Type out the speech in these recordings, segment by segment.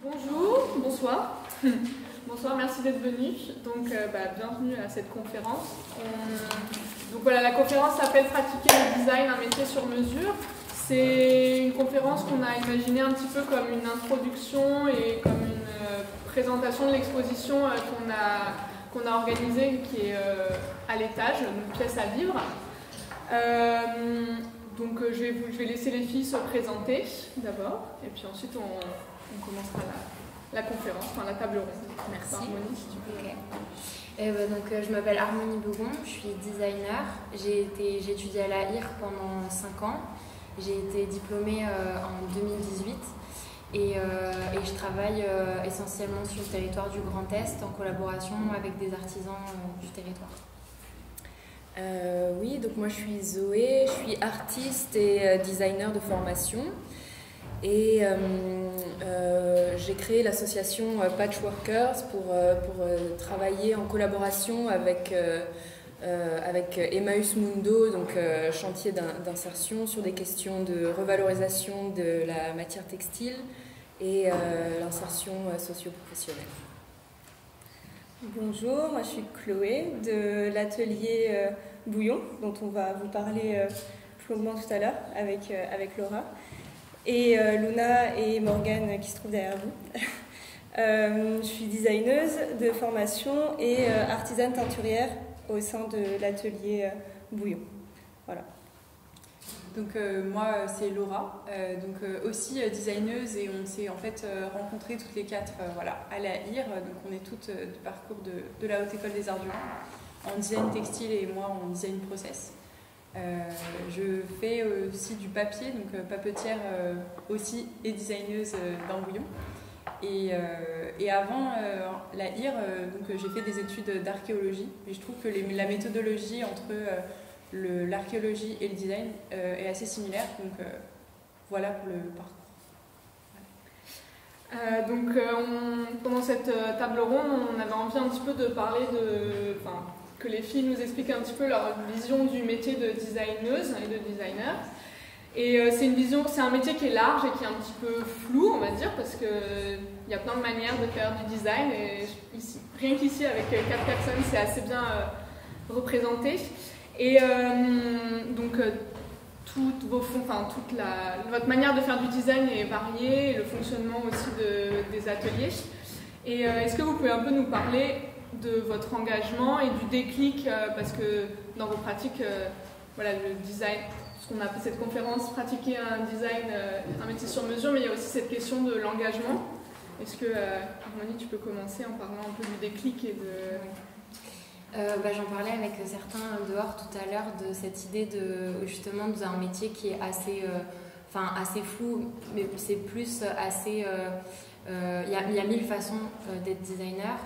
Bonjour, bonsoir. Bonsoir, merci d'être venu. Donc, bienvenue à cette conférence. Donc voilà, la conférence s'appelle Pratiquer le design, un métier sur mesure. C'est une conférence qu'on a imaginée un petit peu comme une introduction et comme une présentation de l'exposition qu'on a organisée, qui est à l'étage, une pièce à vivre. Donc je vais laisser les filles se présenter d'abord, et puis ensuite on commencera la conférence, enfin la table ronde. Merci. Harmonie, si tu peux. Okay. Donc, je m'appelle Harmonie Begon, je suis designer. J'ai étudié à la IR pendant 5 ans. J'ai été diplômée en 2018 et je travaille essentiellement sur le territoire du Grand Est en collaboration avec des artisans du territoire. Oui, donc moi je suis Zoé, je suis artiste et designer de formation et j'ai créé l'association Patchworkers pour travailler en collaboration avec Emmaüs Mundo, donc chantier d'insertion sur des questions de revalorisation de la matière textile et l'insertion socio-professionnelle. Bonjour, moi je suis Chloé de l'atelier Bouillon, dont on va vous parler plus longuement tout à l'heure avec Laura, et Luna et Morgane qui se trouvent derrière vous. Je suis designeuse de formation et artisane teinturière au sein de l'atelier Bouillon. Voilà. Donc moi c'est Laura, aussi designeuse, et on s'est en fait rencontrées toutes les quatre à la IR, donc on est toutes du parcours de la Haute École des Arts du Mans, en design textile et moi en design process. Je fais aussi du papier, donc papetière aussi et designeuse dans Bouillon. Et avant la IR, j'ai fait des études d'archéologie, et je trouve que la méthodologie entre l'archéologie et le design est assez similaire, donc voilà pour le parcours. Pendant cette table ronde, on avait envie un petit peu de parler que les filles nous expliquent un petit peu leur vision du métier de designeuse et de designer. Et c'est un métier qui est large et qui est un petit peu flou, on va dire, parce qu'il y a plein de manières de faire du design, et rien qu'ici avec 4 personnes, c'est assez bien représenté. Et votre manière de faire du design est variée, et le fonctionnement aussi des ateliers. Et est-ce que vous pouvez un peu nous parler de votre engagement et du déclic, parce que dans vos pratiques, le design, ce qu'on appelle cette conférence, pratiquer un design, un métier sur mesure, mais il y a aussi cette question de l'engagement. Est-ce que, Harmonie, tu peux commencer en parlant un peu du déclic et de... J'en parlais avec certains dehors tout à l'heure de cette idée justement d'un métier qui est assez flou, mais c'est plus assez... Il y a 1000 façons d'être designer.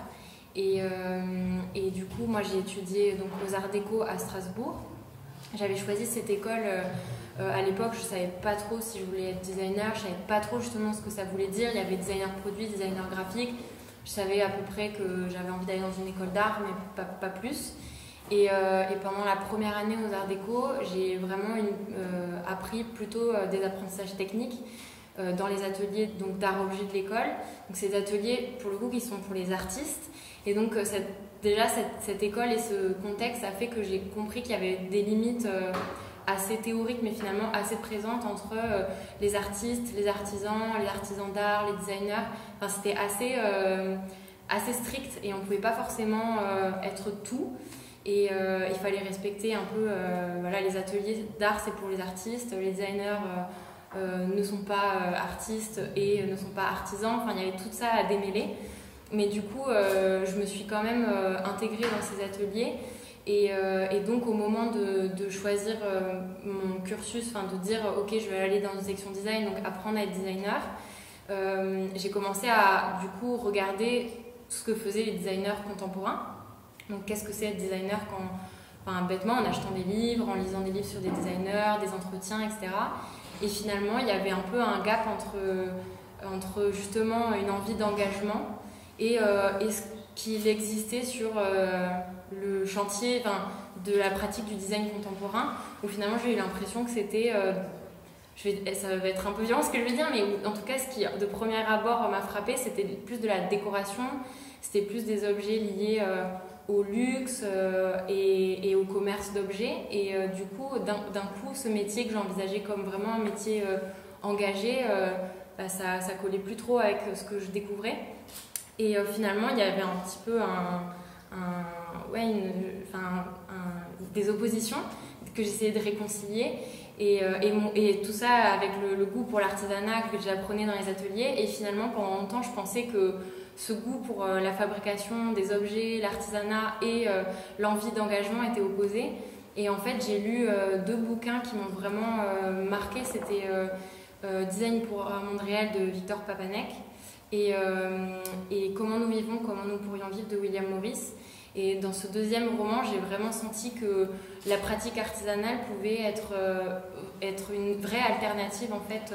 Et du coup, moi j'ai étudié donc, aux Arts Déco à Strasbourg. J'avais choisi cette école à l'époque, je ne savais pas trop si je voulais être designer, je ne savais pas trop justement ce que ça voulait dire. Il y avait designer produit, designer graphique. Je savais à peu près que j'avais envie d'aller dans une école d'art, mais pas plus. Et pendant la première année aux Arts Déco, j'ai vraiment appris plutôt des apprentissages techniques dans les ateliers d'art-objet de l'école. Donc ces ateliers, pour le coup, qui sont pour les artistes. Et donc cette école et ce contexte a fait que j'ai compris qu'il y avait des limites assez théoriques, mais finalement assez présentes entre les artistes, les artisans d'art, les designers. Enfin, c'était assez strict, et on ne pouvait pas forcément être tout. Et il fallait respecter un peu les ateliers d'art, c'est pour les artistes, les designers ne sont pas artistes et ne sont pas artisans. Enfin, il y avait tout ça à démêler. Mais du coup, je me suis quand même intégrée dans ces ateliers. Et donc, au moment de choisir mon cursus, de dire « Ok, je vais aller dans une section design, donc apprendre à être designer », j'ai commencé à, du coup, regarder ce que faisaient les designers contemporains. Donc, qu'est-ce que c'est être designer bêtement, en achetant des livres, en lisant des livres sur des designers, des entretiens, etc. Et finalement, il y avait un peu un gap entre justement une envie d'engagement et ce qu'il existait sur le chantier de la pratique du design contemporain, où finalement j'ai eu l'impression que c'était ça va être un peu violent ce que je vais dire, mais en tout cas, ce qui de premier abord m'a frappé, c'était plus de la décoration, c'était plus des objets liés au luxe et au commerce d'objets. Et du coup, d'un coup, ce métier que j'envisageais comme vraiment un métier engagé, ça collait plus trop avec ce que je découvrais. Et finalement, il y avait un petit peu des oppositions que j'essayais de réconcilier. Et tout ça avec le goût pour l'artisanat que j'apprenais dans les ateliers. Et finalement, pendant longtemps, je pensais que ce goût pour la fabrication des objets, l'artisanat et l'envie d'engagement étaient opposés. Et en fait, j'ai lu 2 bouquins qui m'ont vraiment marqué. C'était Design pour un monde réel de Victor Papanek et Comment nous vivons, comment nous pourrions vivre de William Morris. Et dans ce deuxième roman, j'ai vraiment senti que la pratique artisanale pouvait être une vraie alternative en fait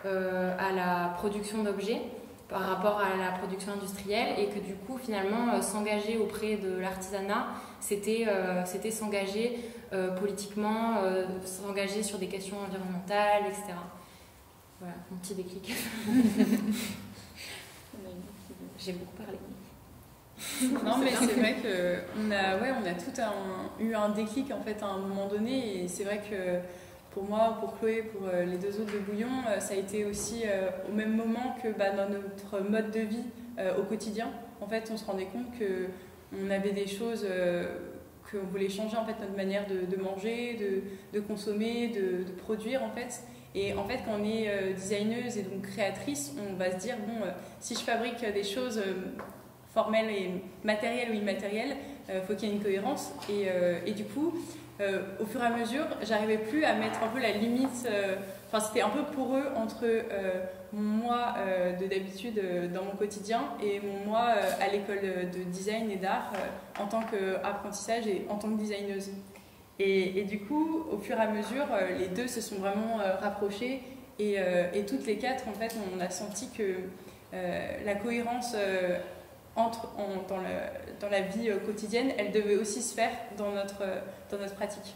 à la production d'objets par rapport à la production industrielle, et que du coup finalement s'engager auprès de l'artisanat, c'était s'engager politiquement, s'engager sur des questions environnementales, etc. Voilà, mon petit déclic. J'ai beaucoup parlé. Non, mais c'est vrai qu'on a tout eu un déclic en fait à un moment donné, et c'est vrai que pour moi, pour Chloé, pour les 2 autres de Bouillon, ça a été aussi au même moment que dans notre mode de vie au quotidien. En fait, on se rendait compte qu'on avait des choses qu'on voulait changer, en fait, notre manière de manger, de consommer, de produire en fait. Et en fait, quand on est designeuse et donc créatrice, on va se dire, bon, si je fabrique des choses formelles et matérielles ou immatérielles, faut qu'il y ait une cohérence. Et du coup, au fur et à mesure, j'arrivais plus à mettre un peu la limite. C'était un peu poreux entre mon moi d'habitude dans mon quotidien et mon moi à l'école de design et d'art en tant qu'apprentissage et en tant que designeuse. Et du coup, au fur et à mesure, les 2 se sont vraiment rapprochés, et toutes les 4, en fait, on a senti que la cohérence dans la vie quotidienne, elle devait aussi se faire dans notre pratique.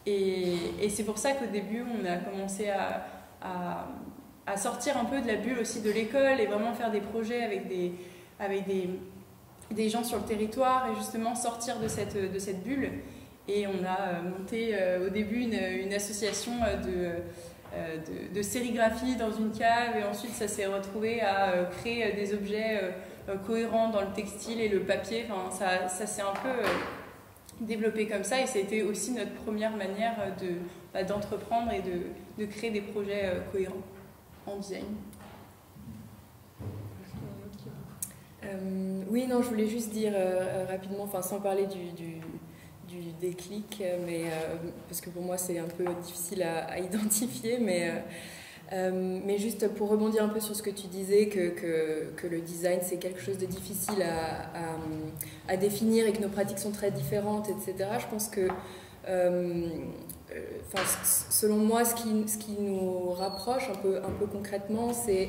Et c'est pour ça qu'au début, on a commencé à sortir un peu de la bulle aussi de l'école et vraiment faire des projets avec des gens sur le territoire, et justement sortir de cette bulle. Et on a monté au début une association de sérigraphie dans une cave, et ensuite ça s'est retrouvé à créer des objets cohérents dans le textile et le papier. Ça s'est un peu développé comme ça, et c'était aussi notre première manière d'entreprendre et de créer des projets cohérents en design. Oui, non, je voulais juste dire rapidement, sans parler du déclic, mais parce que pour moi c'est un peu difficile à identifier, mais juste pour rebondir un peu sur ce que tu disais, que le design c'est quelque chose de difficile à définir et que nos pratiques sont très différentes, etc. Je pense que selon moi, ce qui nous rapproche un peu concrètement, c'est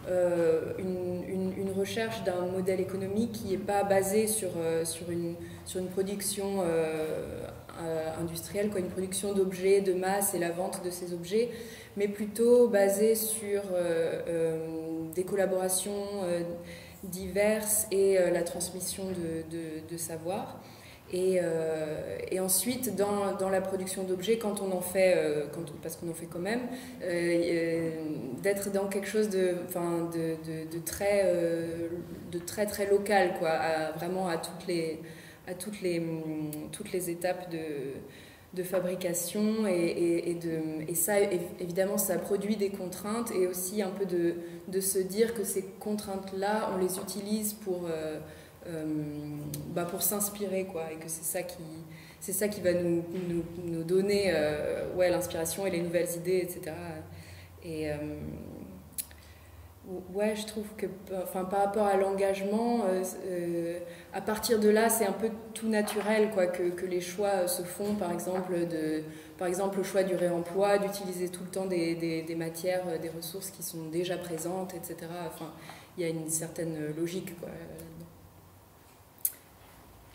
une recherche d'un modèle économique qui n'est pas basé sur une production industrielle, une production d'objets de masse et la vente de ces objets, mais plutôt basé sur des collaborations diverses et la transmission de savoir. Et ensuite, dans la production d'objets, quand on en fait, parce qu'on en fait quand même, d'être dans quelque chose de très très local, vraiment à toutes les étapes de fabrication, et ça, évidemment, ça produit des contraintes, et aussi un peu de se dire que ces contraintes-là, on les utilise pour s'inspirer, et que c'est ça qui va nous donner l'inspiration et les nouvelles idées, etc. Et je trouve que par rapport à l'engagement, à partir de là, c'est un peu tout naturel, que les choix se font, par exemple le choix du réemploi, d'utiliser tout le temps des matières, des ressources qui sont déjà présentes, etc. Il y a une certaine logique, là-dedans.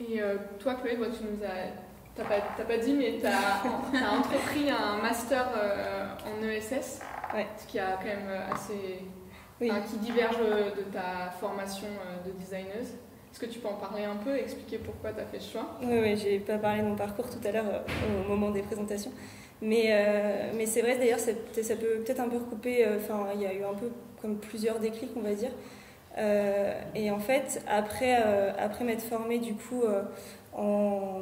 Et toi, Chloé, tu nous as t'as pas dit, mais t'as entrepris un master en ESS, ce qui a quand même assez, qui diverge de ta formation de designeuse. Est-ce que tu peux en parler un peu et expliquer pourquoi tu as fait ce choix? Oui, j'ai pas parlé de mon parcours tout à l'heure au moment des présentations. Mais c'est vrai, d'ailleurs, ça peut peut-être un peu recouper, il y a eu un peu comme plusieurs déclics, on va dire. Et en fait, après m'être formée du coup en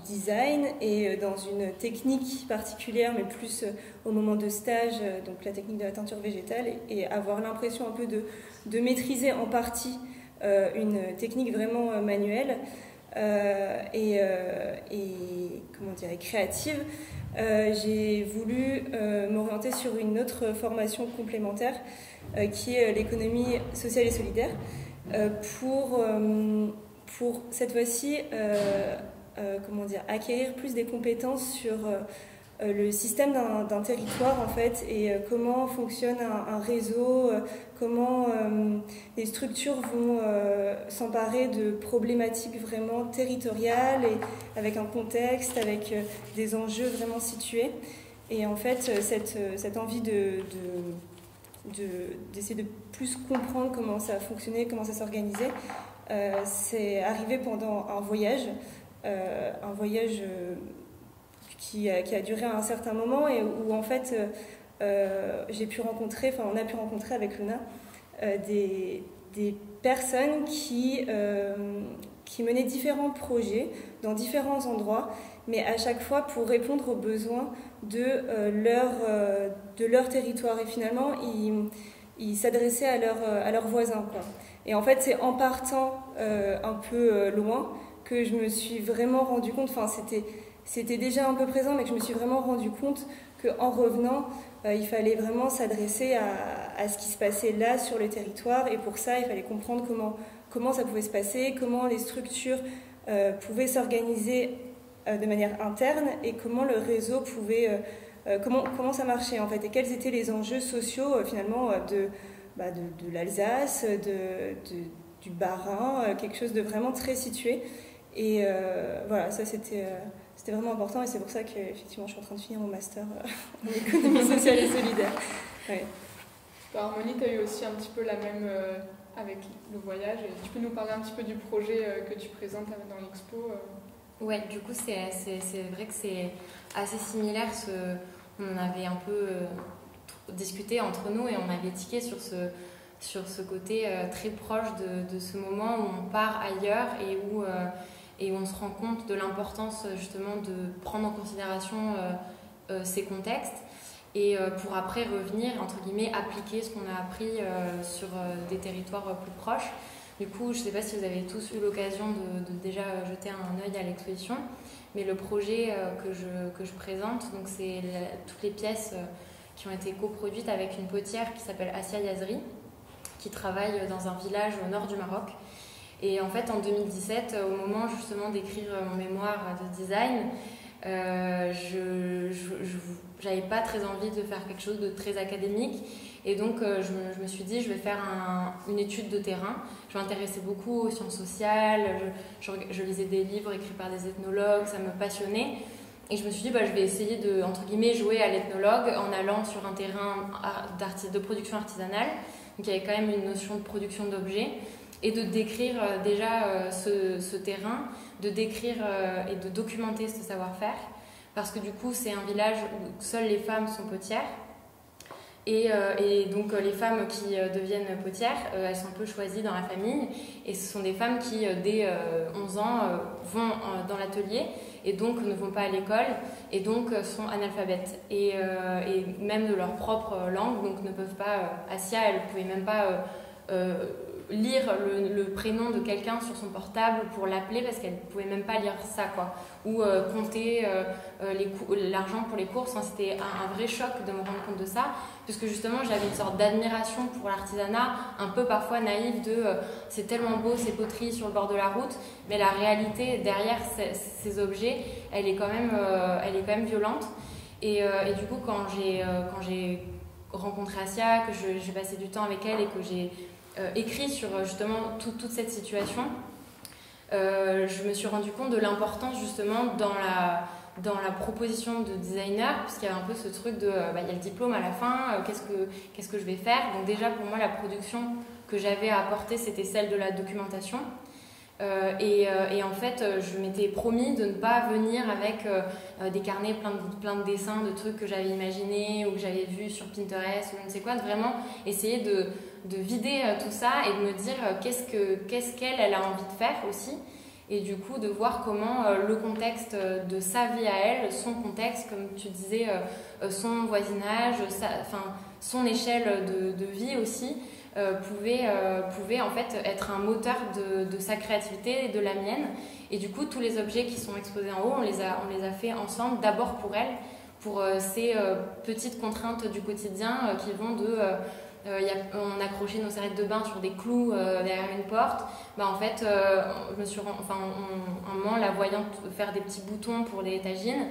design et dans une technique particulière, mais plus au moment de stage, donc la technique de la teinture végétale, et avoir l'impression un peu de maîtriser en partie une technique vraiment manuelle et comment dire, créative, j'ai voulu m'orienter sur une autre formation complémentaire qui est l'économie sociale et solidaire pour cette fois-ci acquérir plus des compétences sur le système d'un territoire en fait, et comment fonctionne un réseau, comment les structures vont s'emparer de problématiques vraiment territoriales et avec un contexte, avec des enjeux vraiment situés. Et en fait, cette envie d'essayer de plus comprendre comment ça fonctionnait, comment ça s'organisait, c'est arrivé pendant un voyage qui a duré un certain moment et où en fait on a pu rencontrer avec Luna des personnes qui menaient différents projets dans différents endroits, mais à chaque fois pour répondre aux besoins de leur territoire. Et finalement, ils s'adressaient à leurs voisins, quoi. Et en fait, c'est en partant un peu loin que je me suis vraiment rendu compte, c'était déjà un peu présent, mais que je me suis vraiment rendu compte qu'en revenant, il fallait vraiment s'adresser à ce qui se passait là sur le territoire. Et pour ça, il fallait comprendre comment ça pouvait se passer, comment les structures pouvaient s'organiser de manière interne et comment le réseau pouvait... comment ça marchait en fait, et quels étaient les enjeux sociaux finalement de l'Alsace, du Bas-Rhin, quelque chose de vraiment très situé. Et voilà, ça c'était vraiment important, et c'est pour ça que effectivement je suis en train de finir mon master en économie sociale et solidaire. Ouais. Harmonie, tu as eu aussi un petit peu la même avec le voyage, et tu peux nous parler un petit peu du projet que tu présentes dans l'expo? Ouais, du coup c'est vrai que c'est assez similaire. On avait un peu discuté entre nous et on avait tiqué sur ce côté très proche de ce moment où on part ailleurs et où on se rend compte de l'importance justement de prendre en considération ces contextes et pour après revenir, entre guillemets, appliquer ce qu'on a appris sur des territoires plus proches. Du coup, je ne sais pas si vous avez tous eu l'occasion de déjà jeter un œil à l'exposition, mais le projet que je présente, donc c'est toutes les pièces qui ont été coproduites avec une potière qui s'appelle Assia Yazri, qui travaille dans un village au nord du Maroc. Et en fait, en 2017, au moment justement d'écrire mon mémoire de design, j'avais pas très envie de faire quelque chose de très académique. Et donc, je me suis dit, je vais faire une étude de terrain. Je m'intéressais beaucoup aux sciences sociales, je lisais des livres écrits par des ethnologues, ça me passionnait. Et je me suis dit, je vais essayer de, entre guillemets, jouer à l'ethnologue en allant sur un terrain de production artisanale. Donc, il y avait quand même une notion de production d'objets. Et de décrire déjà ce terrain, de décrire et de documenter ce savoir-faire. Parce que du coup, c'est un village où seules les femmes sont potières. Et donc, les femmes qui deviennent potières, elles sont un peu choisies dans la famille. Et ce sont des femmes qui, dès 11 ans, vont dans l'atelier et donc ne vont pas à l'école et donc sont analphabètes. Et même de leur propre langue, donc ne peuvent pas... Assia, elle ne pouvait même pas... lire le prénom de quelqu'un sur son portable pour l'appeler parce qu'elle ne pouvait même pas lire ça, quoi. Ou compter l'argent pour les courses. C'était un vrai choc de me rendre compte de ça, puisque justement j'avais une sorte d'admiration pour l'artisanat, un peu parfois naïve de c'est tellement beau ces poteries sur le bord de la route, mais la réalité derrière ces objets, elle est quand même violente. Et du coup, quand j'ai rencontré Assia, que j'ai passé du temps avec elle et que j'ai écrit sur justement toute cette situation, je me suis rendu compte de l'importance justement dans la proposition de designer, puisqu'il y avait un peu ce truc de il y a le diplôme à la fin, qu'est-ce que je vais faire. Donc déjà pour moi la production que j'avais à apporter c'était celle de la documentation. Et en fait je m'étais promis de ne pas venir avec des carnets plein de dessins, de trucs que j'avais imaginés ou que j'avais vus sur Pinterest ou je ne sais quoi, de vraiment essayer de vider tout ça et de me dire qu'est-ce qu'elle a envie de faire aussi, et du coup de voir comment le contexte de sa vie à elle, son contexte comme tu disais, son voisinage, son échelle de vie aussi pouvait en fait être un moteur de sa créativité et de la mienne. Et du coup tous les objets qui sont exposés en haut on les a fait ensemble, d'abord pour elle, pour ces petites contraintes du quotidien qui vont de on accrochait nos serviettes de bain sur des clous derrière une porte. En fait, je me suis un moment la voyant faire des petits boutons pour les tagines,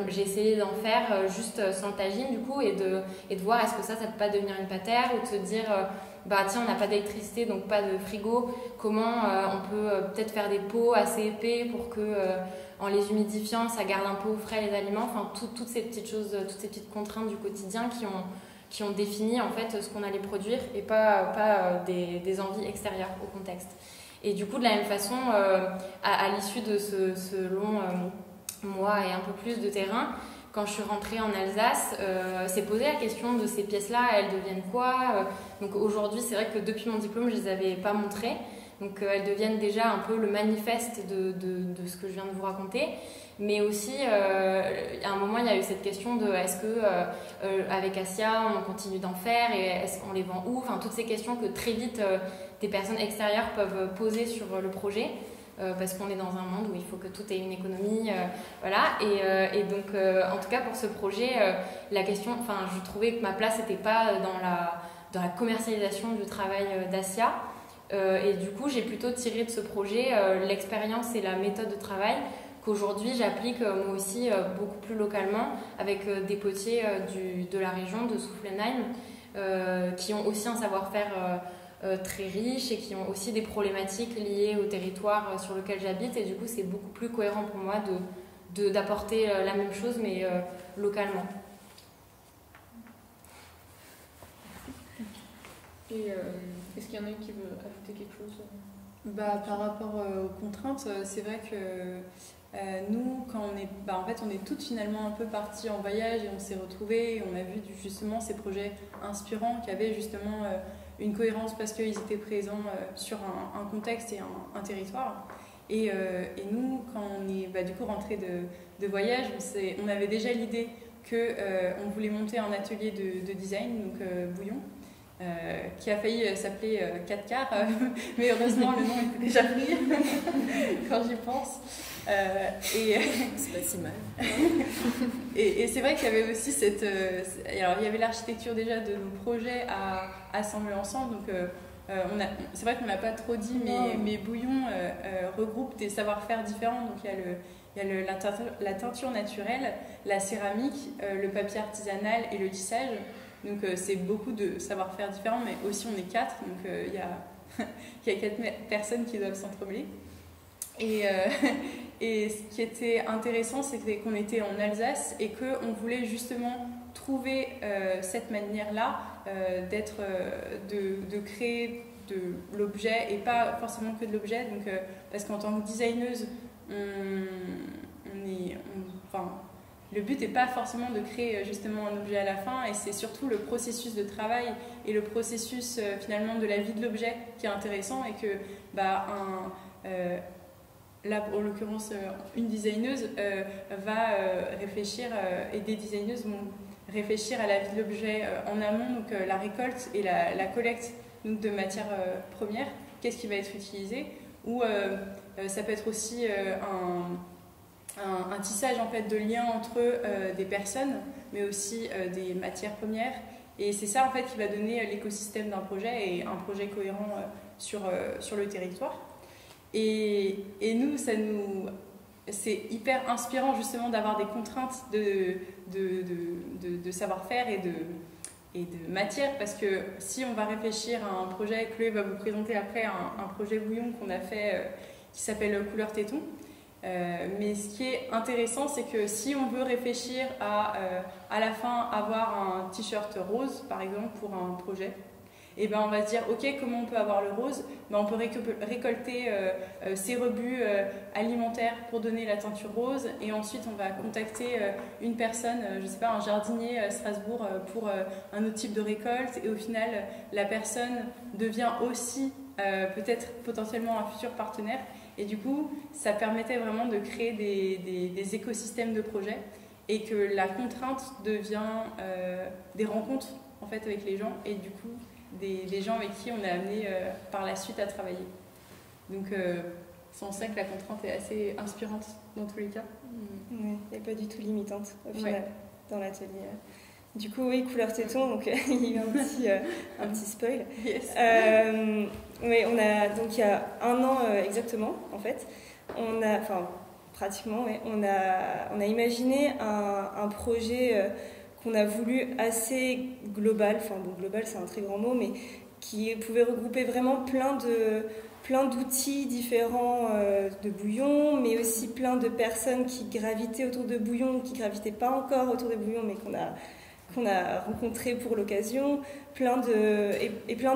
j'ai essayé d'en faire juste sans le tagine du coup, et de voir est-ce que ça peut pas devenir une patère, ou de se dire tiens, on n'a pas d'électricité donc pas de frigo, comment on peut peut-être faire des pots assez épais pour que en les humidifiant ça garde un peu au frais les aliments, toutes ces petites choses, toutes ces petites contraintes du quotidien qui ont défini en fait ce qu'on allait produire, et pas des envies extérieures au contexte. Et du coup de la même façon à l'issue de ce long mois et un peu plus de terrain, quand je suis rentrée en Alsace, s'est posé la question de ces pièces-là, elles deviennent quoi. Donc aujourd'hui, c'est vrai que depuis mon diplôme, je ne les avais pas montrées. Donc elles deviennent déjà un peu le manifeste de ce que je viens de vous raconter. Mais aussi, à un moment, il y a eu cette question de est-ce que avec Asia, on continue d'en faire et est-ce qu'on les vend où. Toutes ces questions que très vite des personnes extérieures peuvent poser sur le projet. Parce qu'on est dans un monde où il faut que tout ait une économie, voilà. Et donc, en tout cas pour ce projet, la question, je trouvais que ma place n'était pas dans la commercialisation du travail d'Asia. Et du coup, j'ai plutôt tiré de ce projet l'expérience et la méthode de travail qu'aujourd'hui j'applique moi aussi beaucoup plus localement avec des potiers de la région de Soufflenheim qui ont aussi un savoir-faire très riche et qui ont aussi des problématiques liées au territoire sur lequel j'habite, et du coup c'est beaucoup plus cohérent pour moi d'apporter la même chose mais localement. Et est-ce qu'il y en a une qui veut ajouter quelque chose? Par rapport aux contraintes, c'est vrai que nous, quand on est toutes finalement un peu parties en voyage et on s'est retrouvées, et on a vu justement ces projets inspirants qui avaient justement une cohérence parce qu'ils étaient présents sur un contexte et un territoire. Et nous, quand on est du coup rentrés de voyage, on avait déjà l'idée qu'on voulait monter un atelier de design, donc Bouillon, qui a failli s'appeler 4 quarts, mais heureusement le nom était déjà pris quand j'y pense. C'est pas si mal. Et c'est vrai qu'il y avait aussi alors il y avait l'architecture déjà de nos projets à assembler ensemble, donc c'est vrai qu'on l'a pas trop dit, mais Bouillon regroupe des savoir-faire différents. Donc il y a la teinture naturelle, la céramique, le papier artisanal et le tissage. Donc c'est beaucoup de savoir-faire différents, mais aussi on est 4, donc il y a 4 personnes qui doivent s'entremêler. Et ce qui était intéressant, c'était qu'on était en Alsace et qu'on voulait justement trouver cette manière-là de créer de l'objet, et pas forcément que de l'objet. Donc, parce qu'en tant que designeuse, le but n'est pas forcément de créer justement un objet à la fin, et c'est surtout le processus de travail et le processus finalement de la vie de l'objet qui est intéressant, et que là, en l'occurrence, une designeuse va réfléchir, et des designeuses vont réfléchir à la vie de l'objet en amont, donc la récolte et la collecte donc, de matières premières, qu'est-ce qui va être utilisé, ou ça peut être aussi un tissage en fait, de liens entre des personnes, mais aussi des matières premières. Et c'est ça en fait qui va donner l'écosystème d'un projet, et un projet cohérent sur le territoire. Et nous, c'est hyper inspirant justement d'avoir des contraintes de savoir-faire et de matière, parce que si on va réfléchir à un projet, Chloé va vous présenter après un projet Bouillon qu'on a fait qui s'appelle Couleur Téton. Mais ce qui est intéressant, c'est que si on veut réfléchir à la fin avoir un t-shirt rose, par exemple, pour un projet, et ben on va se dire, ok, comment on peut avoir le rose? Ben on peut récolter ces rebuts alimentaires pour donner la teinture rose, et ensuite on va contacter une personne, je sais pas, un jardinier à Strasbourg pour un autre type de récolte, et au final la personne devient aussi peut-être potentiellement un futur partenaire. Et du coup, ça permettait vraiment de créer des écosystèmes de projets, et que la contrainte devient des rencontres en fait avec les gens, et du coup des gens avec qui on est amené par la suite à travailler. Donc c'est en ça que la contrainte est assez inspirante dans tous les cas. Oui, et pas du tout limitante au final dans l'atelier. Du coup, oui, Couleur Téton, donc il y a eu un petit spoil. Yes. Oui, donc il y a 1 an exactement, en fait, pratiquement, ouais, on a imaginé un projet qu'on a voulu assez global, global c'est un très grand mot, mais qui pouvait regrouper vraiment plein d'outils différents de Bouillon, mais aussi plein de personnes qui gravitaient autour de Bouillon, qui gravitaient pas encore autour de Bouillon, mais qu'on a rencontré pour l'occasion, plein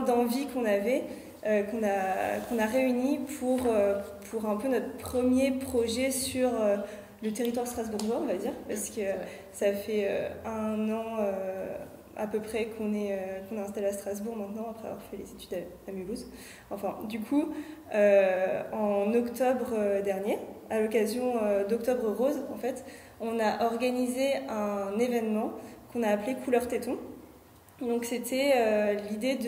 d'envies qu'on avait, qu'on a réunies pour un peu notre premier projet sur le territoire strasbourgeois, on va dire, parce que ça fait 1 an à peu près qu'on est installé à Strasbourg maintenant, après avoir fait les études à Mulhouse. Enfin, du coup, en octobre dernier, à l'occasion d'Octobre Rose, en fait, on a organisé un événement qu'on a appelé Couleur Téton. Donc c'était l'idée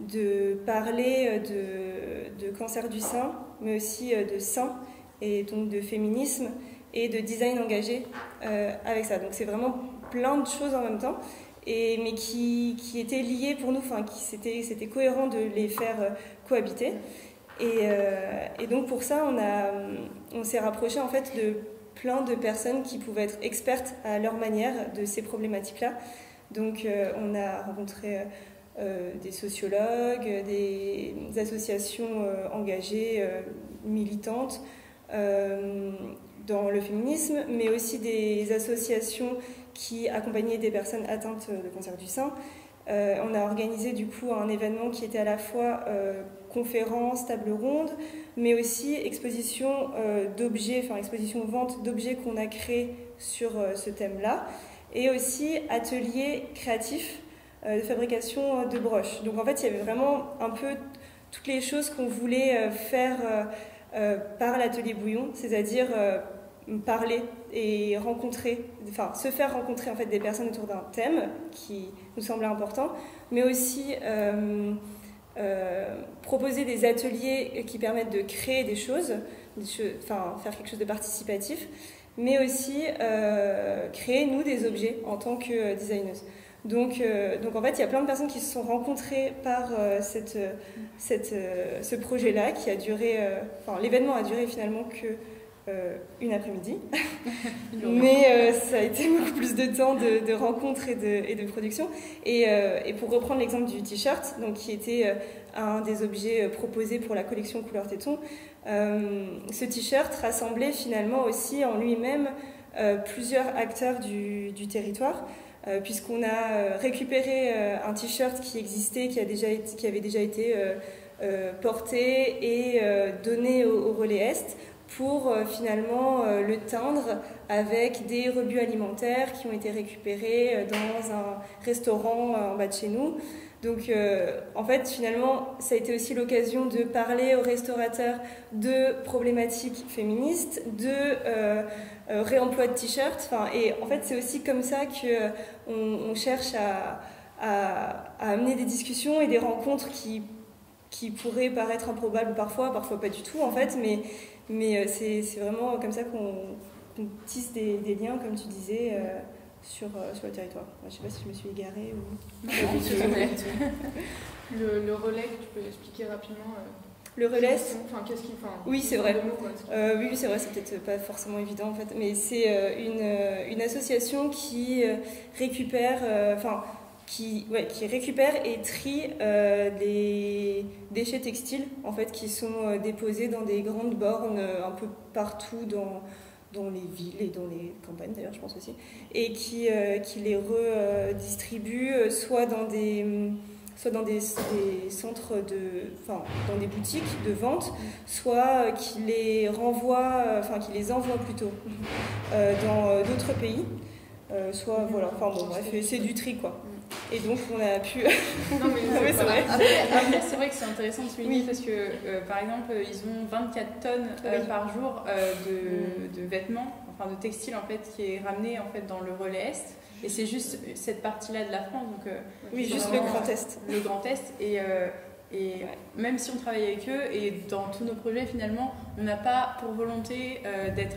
de parler de cancer du sein, mais aussi de sein, et donc de féminisme et de design engagé avec ça. Donc c'est vraiment plein de choses en même temps, mais qui étaient liées pour nous, c'était cohérent de les faire cohabiter. Et donc pour ça, on s'est rapproché en fait de plein de personnes qui pouvaient être expertes à leur manière de ces problématiques-là. Donc on a rencontré des sociologues, des associations engagées, militantes dans le féminisme, mais aussi des associations qui accompagnaient des personnes atteintes de cancer du sein. On a organisé du coup un événement qui était à la fois conférence, table ronde, mais aussi exposition d'objets, exposition-vente d'objets qu'on a créés sur ce thème-là, et aussi atelier créatif de fabrication de broches. Donc en fait, il y avait vraiment un peu toutes les choses qu'on voulait faire par l'atelier Bouillon, c'est-à-dire parler et se faire rencontrer en fait des personnes autour d'un thème qui nous semblait important, mais aussi proposer des ateliers qui permettent de créer des choses, faire quelque chose de participatif, mais aussi créer nous des objets en tant que designeuse. Donc en fait, il y a plein de personnes qui se sont rencontrées par ce projet-là qui a duré, l'événement a duré finalement que une après-midi, mais ça a été beaucoup plus de temps de rencontres et de production. Et pour reprendre l'exemple du t-shirt, donc qui était un des objets proposés pour la collection Couleur Téton, ce t-shirt rassemblait finalement aussi en lui-même plusieurs acteurs du territoire. Puisqu'on a récupéré un t-shirt qui existait, qui avait déjà été porté et donné au Relais Est pour finalement le teindre avec des rebuts alimentaires qui ont été récupérés dans un restaurant en bas de chez nous. Donc en fait finalement ça a été aussi l'occasion de parler aux restaurateurs de problématiques féministes, de réemploi de t-shirts, et en fait c'est aussi comme ça qu'on cherche à amener des discussions et des rencontres qui pourraient paraître improbables parfois pas du tout en fait, mais c'est vraiment comme ça qu'on tisse des liens, comme tu disais, sur le territoire. Je ne sais pas si je me suis égarée ou... Le relais, tu peux expliquer rapidement le relais, oui c'est vrai. Oui c'est vrai, c'est peut-être pas forcément évident en fait, mais c'est une association qui récupère, qui récupère et trie les déchets textiles en fait, qui sont déposés dans des grandes bornes un peu partout dans les villes et dans les campagnes d'ailleurs, je pense aussi, et qui les redistribue soit dans des centres dans des boutiques de vente, soit qui les envoie plutôt dans d'autres pays, soit voilà, enfin bon bref, c'est du tri quoi. Et donc on a pu. Non mais c'est vrai. Après, c'est vrai que c'est intéressant de souligner parce que par exemple ils ont 24 tonnes par jour de vêtements, enfin de textiles en fait qui est ramené en fait dans le relais Est. Et c'est juste cette partie-là de la France, donc oui, juste le Grand Est. Le Grand Est et même si on travaille avec eux et dans tous nos projets finalement, on n'a pas pour volonté d'être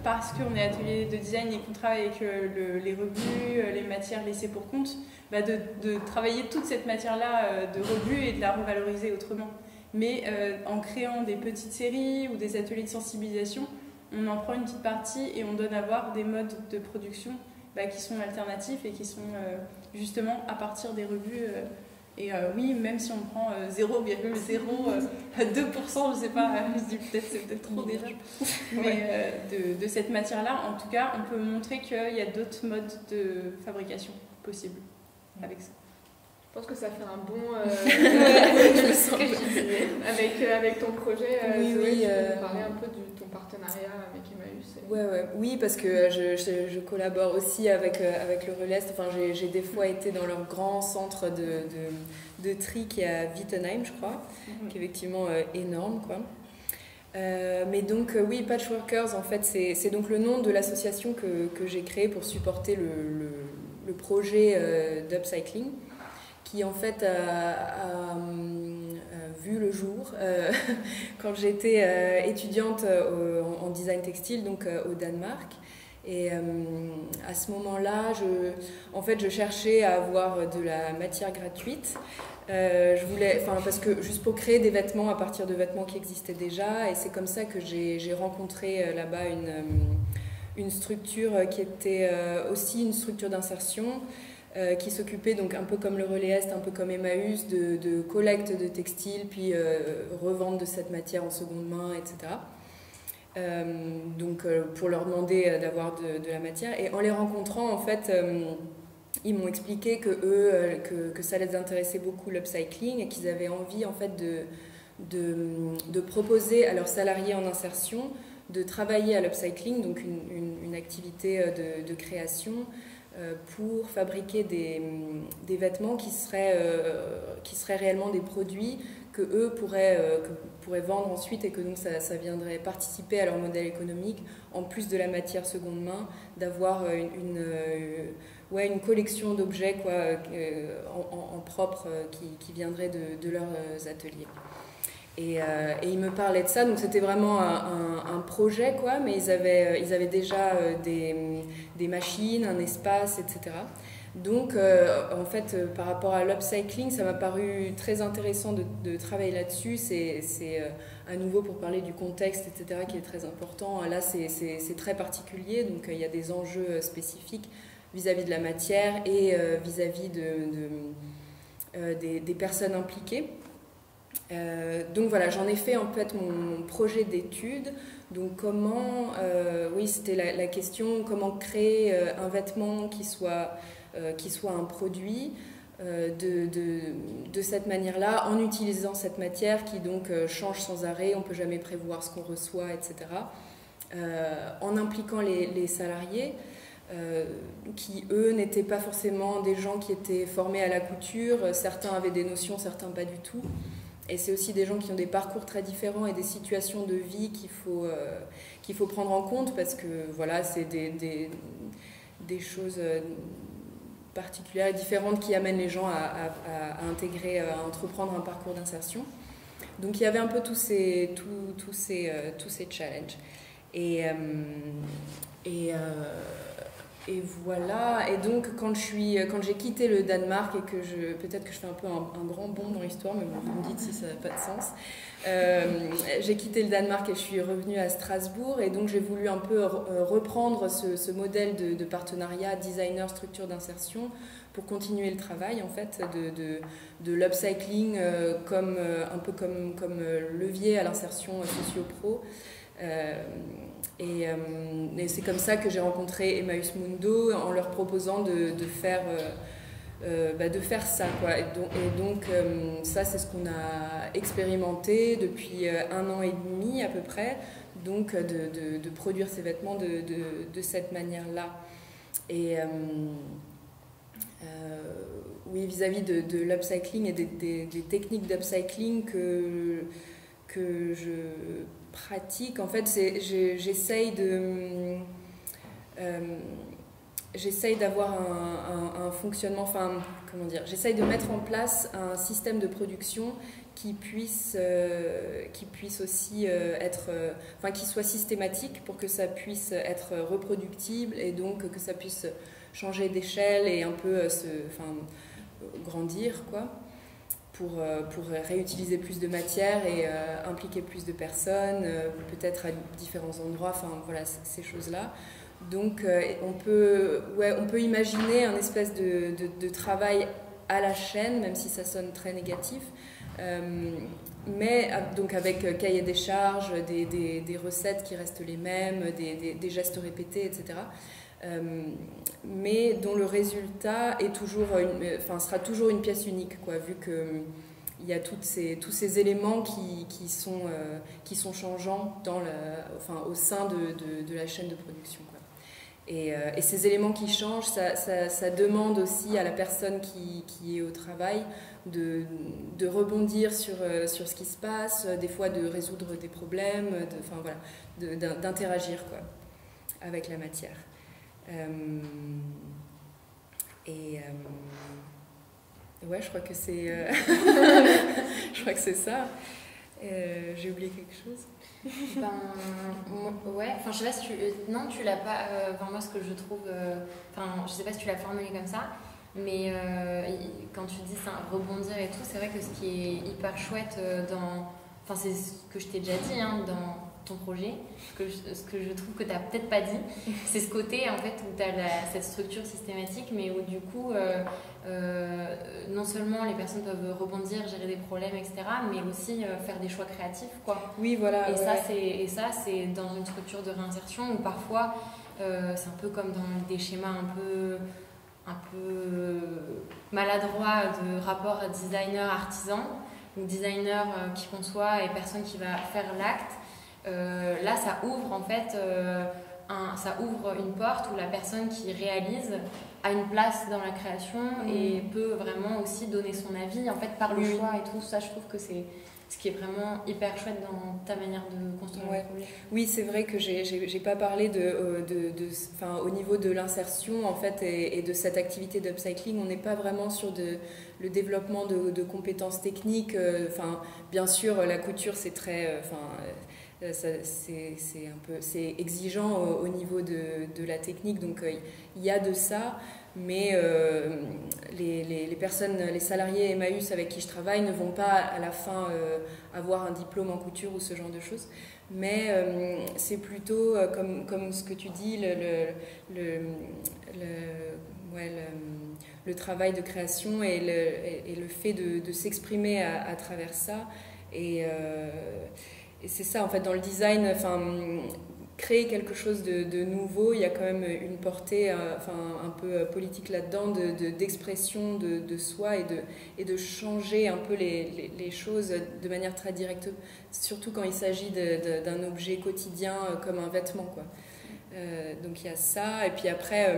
parce qu'on est atelier de design et qu'on travaille avec les rebuts, les matières laissées pour compte, de travailler toute cette matière-là de rebut et de la revaloriser autrement. Mais en créant des petites séries ou des ateliers de sensibilisation, on en prend une petite partie et on donne à voir des modes de production qui sont alternatifs et qui sont justement à partir des rebuts. Et oui, même si on prend 0,02%, je sais pas, je dis peut-être c'est peut-être trop déjà, mais de cette matière-là, en tout cas, on peut montrer qu'il y a d'autres modes de fabrication possibles avec ça. Je pense que ça fait un bon avec ton projet. Oui, Zoé, oui, tu peux nous parler un peu de ton partenariat avec Emmaüs. Oui, parce que je collabore aussi avec le Relais Est. Enfin, j'ai des fois été dans leur grand centre de tri qui est à Wittenheim, je crois, qui est effectivement énorme, quoi. Mais donc oui, Patchworkers, en fait, c'est donc le nom de l'association que j'ai créée pour supporter le projet d'upcycling, qui en fait a vu le jour quand j'étais étudiante en design textile, donc au Danemark. Et à ce moment-là, je cherchais à avoir de la matière gratuite. Parce que juste pour créer des vêtements à partir de vêtements qui existaient déjà, et c'est comme ça que j'ai rencontré là-bas une structure qui était aussi une structure d'insertion, qui s'occupait donc un peu comme le Relais Est, un peu comme Emmaüs, de collecte de textiles, puis revente de cette matière en seconde main, etc. Pour leur demander d'avoir de la matière. Et en les rencontrant, en fait, ils m'ont expliqué que ça les intéressait beaucoup l'upcycling et qu'ils avaient envie en fait de proposer à leurs salariés en insertion de travailler à l'upcycling, donc une activité de création pour fabriquer des vêtements qui seraient réellement des produits que eux pourraient vendre ensuite, et que donc ça viendrait participer à leur modèle économique, en plus de la matière seconde main, d'avoir une collection d'objets en propre qui viendrait de leurs ateliers. Et ils me parlaient de ça, donc c'était vraiment un projet, quoi, mais ils avaient déjà des machines, un espace, etc. Donc, en fait, par rapport à l'upcycling, ça m'a paru très intéressant de travailler là-dessus. C'est à nouveau pour parler du contexte, etc., qui est très important. Là, c'est très particulier, donc il y a des enjeux spécifiques vis-à-vis de la matière et vis-à-vis des personnes impliquées. Donc voilà, j'en ai fait en fait mon projet d'étude. Donc comment, c'était la question, comment créer un vêtement qui soit un produit de cette manière-là, en utilisant cette matière qui donc change sans arrêt, on ne peut jamais prévoir ce qu'on reçoit, etc. En impliquant les salariés, qui eux n'étaient pas forcément des gens qui étaient formés à la couture, certains avaient des notions, certains pas du tout. Et c'est aussi des gens qui ont des parcours très différents et des situations de vie qu'il faut prendre en compte, parce que voilà, c'est des choses particulières et différentes qui amènent les gens à intégrer, à entreprendre un parcours d'insertion. Donc il y avait un peu tous ces challenges. Et voilà, et donc quand j'ai quitté le Danemark, et que peut-être que je fais un peu un grand bond dans l'histoire, mais bon, vous me dites si ça n'a pas de sens, j'ai quitté le Danemark et je suis revenue à Strasbourg, et donc j'ai voulu un peu reprendre ce modèle de partenariat designer-structure d'insertion pour continuer le travail en fait de l'upcycling un peu comme levier à l'insertion socio-pro. Et c'est comme ça que j'ai rencontré Emmaüs Mundo en leur proposant de faire ça, quoi. Et donc ça, c'est ce qu'on a expérimenté depuis 1 an et demi à peu près, donc de produire ces vêtements de cette manière-là. Et oui, vis-à-vis de l'upcycling et des techniques d'upcycling que je pratique, en fait, j'essaye d'avoir un fonctionnement, enfin, comment dire, j'essaye de mettre en place un système de production qui puisse aussi qui soit systématique pour que ça puisse être reproductible et donc que ça puisse changer d'échelle et un peu grandir, quoi, pour réutiliser plus de matière et impliquer plus de personnes, peut-être à différents endroits, enfin voilà, ces choses-là. Donc on peut imaginer un espèce de travail à la chaîne, même si ça sonne très négatif, mais donc avec cahier des charges, des recettes qui restent les mêmes, des gestes répétés, etc. Mais dont le résultat est sera toujours une pièce unique, quoi, vu qu'il y a tous ces éléments qui sont changeants au sein de la chaîne de production, quoi. Et ces éléments qui changent, ça demande aussi à la personne qui est au travail de rebondir sur ce qui se passe, des fois de résoudre des problèmes, d'interagir, quoi, avec la matière. Ouais, je crois que c'est ça. J'ai oublié quelque chose. Ouais, enfin je sais pas si non, tu l'as pas, moi ce que je trouve, je sais pas si tu l'as formulé comme ça, mais quand tu dis ça, rebondir et tout, c'est vrai que ce qui est hyper chouette c'est ce que je t'ai déjà dit, hein, dans ton projet, ce que je trouve que tu n'as peut-être pas dit, c'est ce côté en fait où tu as cette structure systématique, mais où du coup non seulement les personnes peuvent rebondir, gérer des problèmes, etc., mais aussi faire des choix créatifs, quoi. Oui, voilà. Et ça c'est dans une structure de réinsertion où parfois c'est un peu comme dans des schémas un peu maladroits de rapport designer-artisan, ou designer qui conçoit et personne qui va faire l'acte. Là, ça ouvre en fait ça ouvre une porte où la personne qui réalise a une place dans la création et peut vraiment aussi donner son avis en fait par le choix et tout ça. Je trouve que c'est ce qui est vraiment hyper chouette dans ta manière de construire le projet. Oui, c'est vrai que j'ai pas parlé au niveau de l'insertion en fait et de cette activité d'upcycling, on n'est pas vraiment sur le développement de compétences techniques. Bien sûr, la couture c'est très c'est exigeant au niveau de la technique, donc il y a de ça, mais les personnes, les salariés Emmaüs avec qui je travaille ne vont pas à la fin avoir un diplôme en couture ou ce genre de choses, mais c'est plutôt comme ce que tu dis, le travail de création et le fait de s'exprimer à travers ça. Et c'est ça, en fait, dans le design, créer quelque chose de nouveau, il y a quand même une portée un peu politique là-dedans, d'expression de soi et de changer un peu les choses de manière très directe, surtout quand il s'agit d'un objet quotidien comme un vêtement, quoi. Donc il y a ça, et puis après,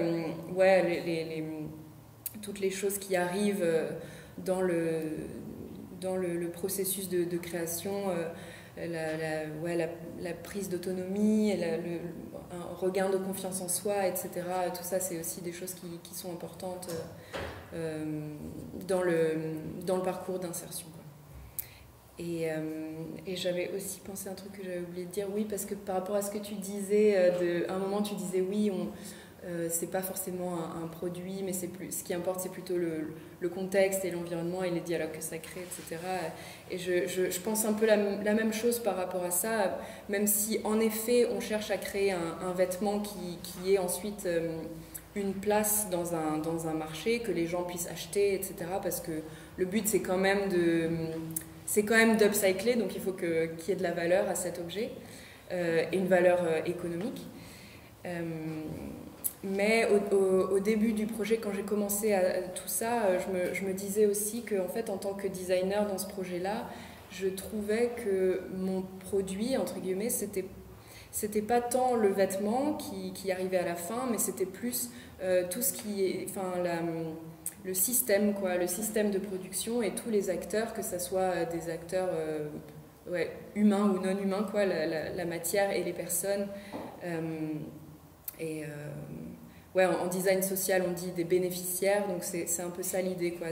toutes les choses qui arrivent dans le processus de création, la prise d'autonomie, un regain de confiance en soi, etc. Tout ça, c'est aussi des choses qui sont importantes dans le parcours d'insertion, quoi. Et j'avais aussi pensé à un truc que j'avais oublié de dire, oui, parce que par rapport à ce que tu disais, à un moment tu disais oui, c'est pas forcément un produit, mais ce qui importe, c'est plutôt le contexte et l'environnement et les dialogues que ça crée, etc. Et je pense un peu la même chose par rapport à ça, même si en effet on cherche à créer un vêtement qui est ensuite une place dans un marché, que les gens puissent acheter, etc. Parce que le but, c'est quand même d'upcycler, donc il faut qu'il y ait de la valeur à cet objet, et une valeur économique. Mais au début du projet, quand j'ai commencé à tout ça, je me disais aussi qu'en fait, en tant que designer dans ce projet-là, je trouvais que mon produit, entre guillemets, c'était pas tant le vêtement qui arrivait à la fin, mais c'était plus tout ce qui est, enfin, le système, quoi, le système de production et tous les acteurs, que ce soit des acteurs humains ou non humains, quoi, la matière et les personnes. En design social, on dit des bénéficiaires, donc c'est un peu ça l'idée, quoi,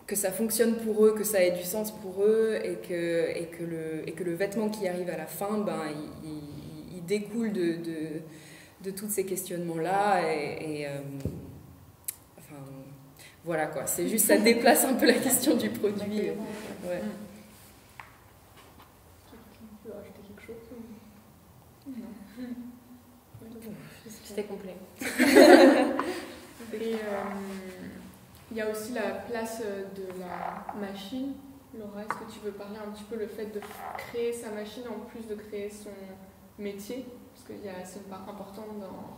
que ça fonctionne pour eux, que ça ait du sens pour eux, et que le vêtement qui arrive à la fin, ben, il découle de tous ces questionnements-là, enfin, voilà, quoi, c'est juste, ça déplace un peu la question du produit. Ouais. Tu veux rajouter quelque chose ou... Non. C'était complet. Et il y a aussi la place de la machine. Laura, est-ce que tu veux parler un petit peu le fait de créer sa machine en plus de créer son métier? Parce que c'est une part importante dans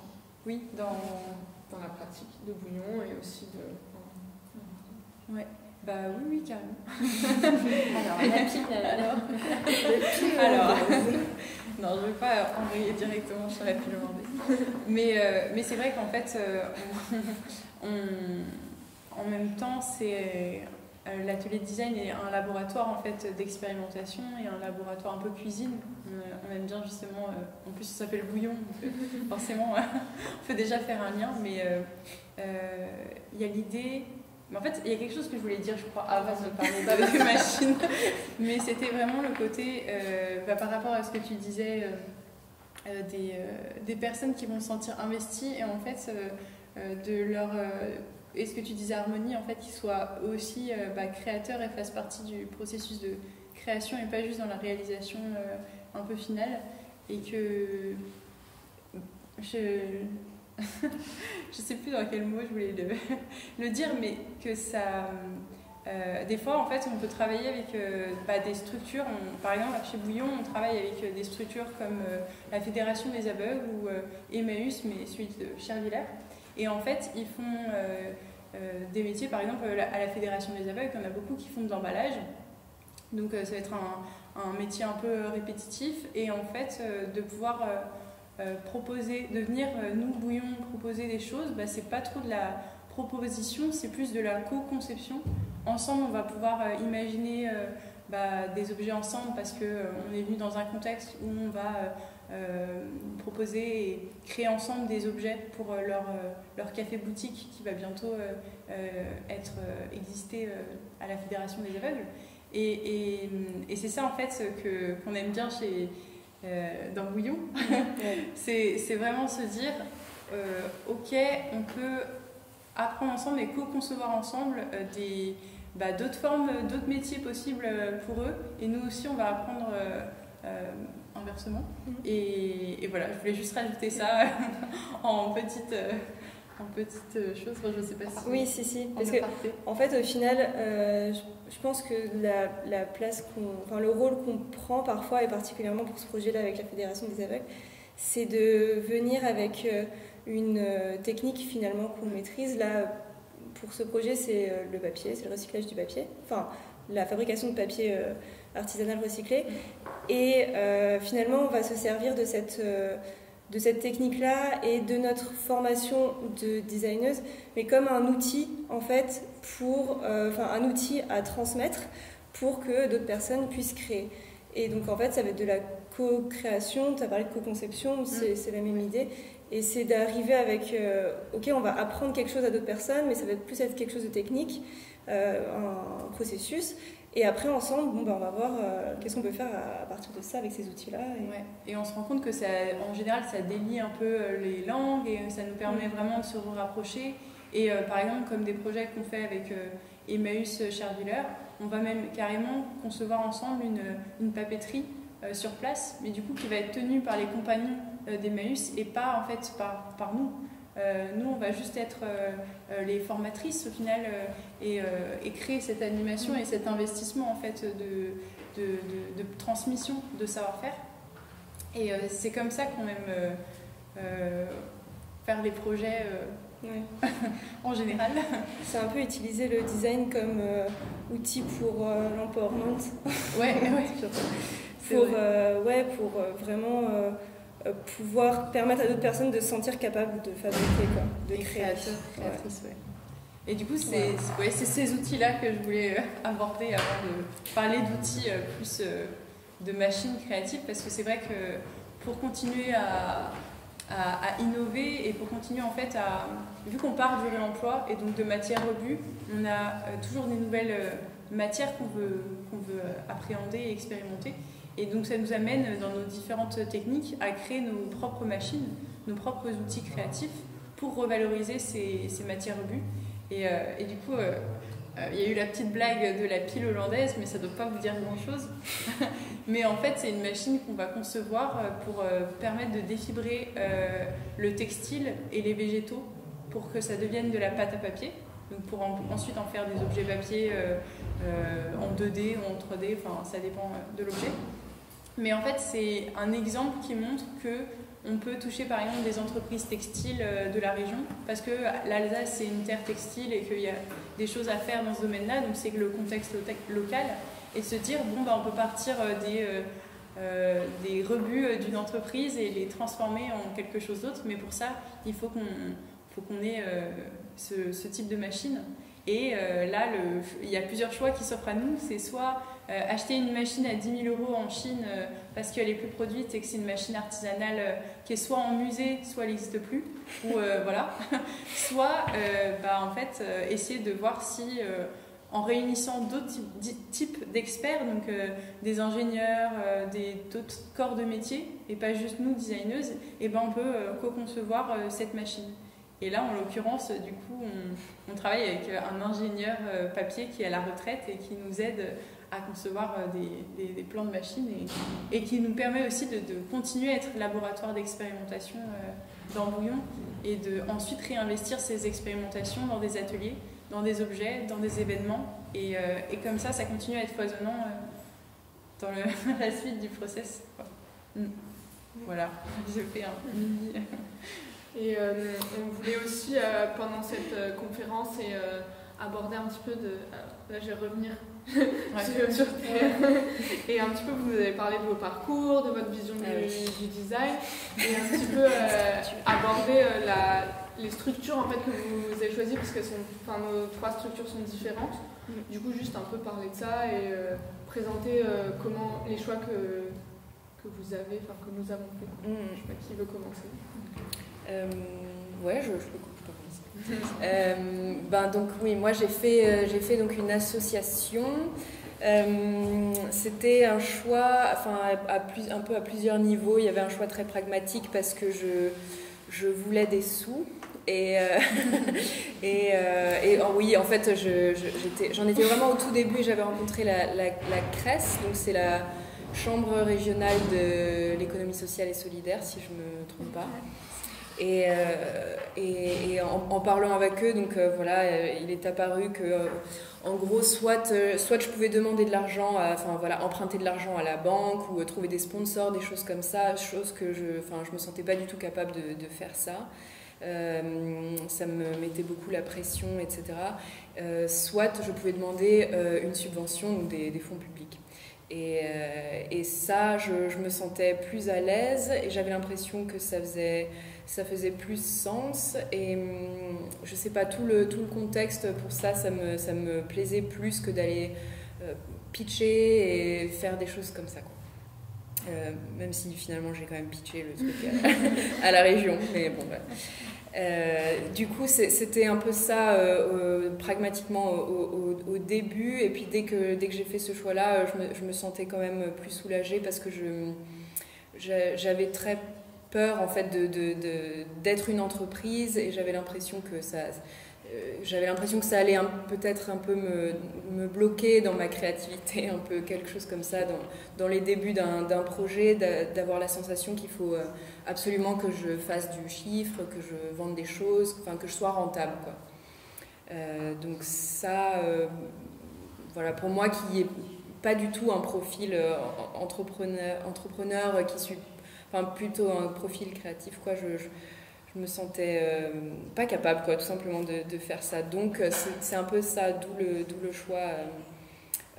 la pratique de Bouillon et aussi de... Ouais. Bah oui, carrément. Alors, la pile, alors... Non, je ne vais pas envoyer directement sur la pile demandée. Mais c'est vrai qu'en fait, en même temps, l'atelier de design est un laboratoire en fait, d'expérimentation et un laboratoire un peu cuisine. On aime bien justement, en plus ça s'appelle Bouillon, donc forcément on peut déjà faire un lien, mais il y a l'idée... Mais en fait, il y a quelque chose que je voulais dire, je crois, avant de parler de machines. Mais c'était vraiment le côté, par rapport à ce que tu disais, des personnes qui vont se sentir investies et en fait, de leur... et ce que tu disais, Harmonie, en fait, qu'ils soient aussi créateurs et fassent partie du processus de création et pas juste dans la réalisation un peu finale. Et que... Je sais plus dans quel mot je voulais le dire, mais que ça... des fois, en fait, on peut travailler avec des structures. Par exemple, chez Bouillon, on travaille avec des structures comme la Fédération des aveugles ou Emmaüs, mais celui de Chervillers. Et en fait, ils font des métiers, par exemple, à la Fédération des aveugles, il y en a beaucoup qui font de l'emballage. Donc, ça va être un métier un peu répétitif. Et en fait, de pouvoir... proposer, de venir nous Bouillon proposer des choses, c'est pas trop de la proposition, c'est plus de la co-conception. Ensemble, on va pouvoir imaginer des objets ensemble parce qu'on est venu dans un contexte où on va proposer et créer ensemble des objets pour leur café-boutique qui va bientôt exister à la Fédération des aveugles. Et c'est ça en fait qu'on aime bien dans Bouillon. C'est vraiment se dire ok, on peut apprendre ensemble et co-concevoir ensemble d'autres formes, d'autres métiers possibles pour eux, et nous aussi on va apprendre inversement. Et voilà, je voulais juste rajouter ça en petite chose. Enfin, je sais pas si... Oui, si. Parce que, en fait, au final, je pense que la place le rôle qu'on prend parfois, et particulièrement pour ce projet-là avec la Fédération des aveugles, c'est de venir avec une technique finalement qu'on maîtrise. Là, pour ce projet, c'est le papier, c'est le recyclage du papier, enfin, la fabrication de papier artisanal recyclé. Et finalement, on va se servir de cette technique-là et de notre formation de designeuse, mais comme un outil en fait un outil à transmettre pour que d'autres personnes puissent créer. Et donc en fait ça va être de la co-création, tu as parlé de co-conception, c'est la même idée, et c'est d'arriver avec ok, on va apprendre quelque chose à d'autres personnes, mais ça va plus être quelque chose de technique, un processus. Et après, ensemble, on va voir qu'est-ce qu'on peut faire à partir de ça avec ces outils-là. Et on se rend compte que en général, ça délie un peu les langues et ça nous permet vraiment de se rapprocher. Et par exemple, comme des projets qu'on fait avec Emmaüs Chervillers, on va même carrément concevoir ensemble une papeterie sur place, mais du coup qui va être tenu par les compagnons d'Emmaüs et pas en fait par nous. Nous, on va juste être les formatrices au final et créer cette animation et cet investissement en fait de transmission de savoir-faire. Et c'est comme ça qu'on aime faire les projets en général. C'est un peu utiliser le design comme outil pour l'empowerment. Ouais. Pour vraiment pouvoir permettre à d'autres personnes de se sentir capables de fabriquer, quoi, de créer. Créatrices, ouais. Et du coup, c'est ces outils-là que je voulais aborder avant de parler d'outils plus de machines créatives, parce que c'est vrai que pour continuer à innover et pour continuer en fait vu qu'on part du réemploi et donc de matières rebuts, on a toujours des nouvelles matières qu'on veut appréhender et expérimenter. Et donc ça nous amène dans nos différentes techniques à créer nos propres machines, nos propres outils créatifs pour revaloriser ces matières rebuts. Et du coup, il y a eu la petite blague de la pile hollandaise, mais ça ne doit pas vous dire grand-chose. Mais en fait, c'est une machine qu'on va concevoir pour permettre de défibrer le textile et les végétaux pour que ça devienne de la pâte à papier. Donc pour ensuite en faire des objets papier en 2D ou en 3D, enfin ça dépend de l'objet. Mais en fait, c'est un exemple qui montre qu'on peut toucher par exemple des entreprises textiles de la région, parce que l'Alsace c'est une terre textile et qu'il y a des choses à faire dans ce domaine-là, donc c'est le contexte local, et se dire on peut partir des rebuts d'une entreprise et les transformer en quelque chose d'autre, mais pour ça il faut qu'on ait ce type de machine. Et là, il y a plusieurs choix qui s'offrent à nous. C'est soit acheter une machine à 10 000 € en Chine parce qu'elle est plus produite et que c'est une machine artisanale qui est soit en musée, soit elle n'existe plus, ou voilà. Soit en fait, essayer de voir si en réunissant d'autres types d'experts, donc des ingénieurs, d'autres corps de métier, et pas juste nous, designeuses, et on peut co-concevoir cette machine. Et là, en l'occurrence, du coup, on travaille avec un ingénieur papier qui est à la retraite et qui nous aide à concevoir des plans de machines et qui nous permet aussi de continuer à être laboratoire d'expérimentation dans Bouillon et de ensuite réinvestir ces expérimentations dans des ateliers, dans des objets, dans des événements. Et comme ça continue à être foisonnant dans la suite du process. Voilà, j'ai fait un mini... Et on voulait aussi, pendant cette conférence, aborder un petit peu de... là, je vais revenir sur terre. Et un petit peu, vous avez parlé de vos parcours, de votre vision du design, et un petit peu aborder les structures en fait, que vous avez choisies, parce que nos 3 structures sont différentes. Du coup, juste un peu parler de ça et présenter comment les choix que vous avez, que nous avons fait. Je ne sais pas qui veut commencer. Ouais, je peux commencer. Donc oui, moi j'ai fait donc une association. C'était un choix, un peu à plusieurs niveaux. Il y avait un choix très pragmatique parce que je voulais des sous. Oui, en fait, j'en étais vraiment au tout début. J'avais rencontré la CRES, donc c'est la Chambre régionale de l'économie sociale et solidaire, si je ne me trompe pas. Et en parlant avec eux, donc il est apparu que, en gros, soit je pouvais demander de l'argent, emprunter de l'argent à la banque ou trouver des sponsors, des choses comme ça, choses que je me sentais pas du tout capable de faire ça. Ça me mettait beaucoup la pression, etc. Soit je pouvais demander une subvention ou des fonds publics. Et ça, je me sentais plus à l'aise et j'avais l'impression que ça faisait plus sens. Et je sais pas, tout le contexte pour ça me plaisait plus que d'aller pitcher et faire des choses comme ça, quoi. Même si finalement j'ai quand même pitché le truc à la région, mais bon, voilà. Du coup, c'était un peu ça pragmatiquement au début, et puis dès que j'ai fait ce choix-là, je me sentais quand même plus soulagée parce que j'avais très peur en fait d'être une entreprise et j'avais l'impression que j'avais l'impression que ça allait peut-être un peu me bloquer dans ma créativité, un peu quelque chose comme ça, dans les débuts d'un projet, d'avoir la sensation qu'il faut absolument que je fasse du chiffre, que je vende des choses, enfin que je sois rentable, quoi. Donc ça, voilà, pour moi qui n'ai pas du tout un profil entrepreneur qui suis, enfin plutôt un profil créatif, quoi, je me sentais pas capable, quoi, tout simplement de faire ça. Donc c'est un peu ça, d'où le choix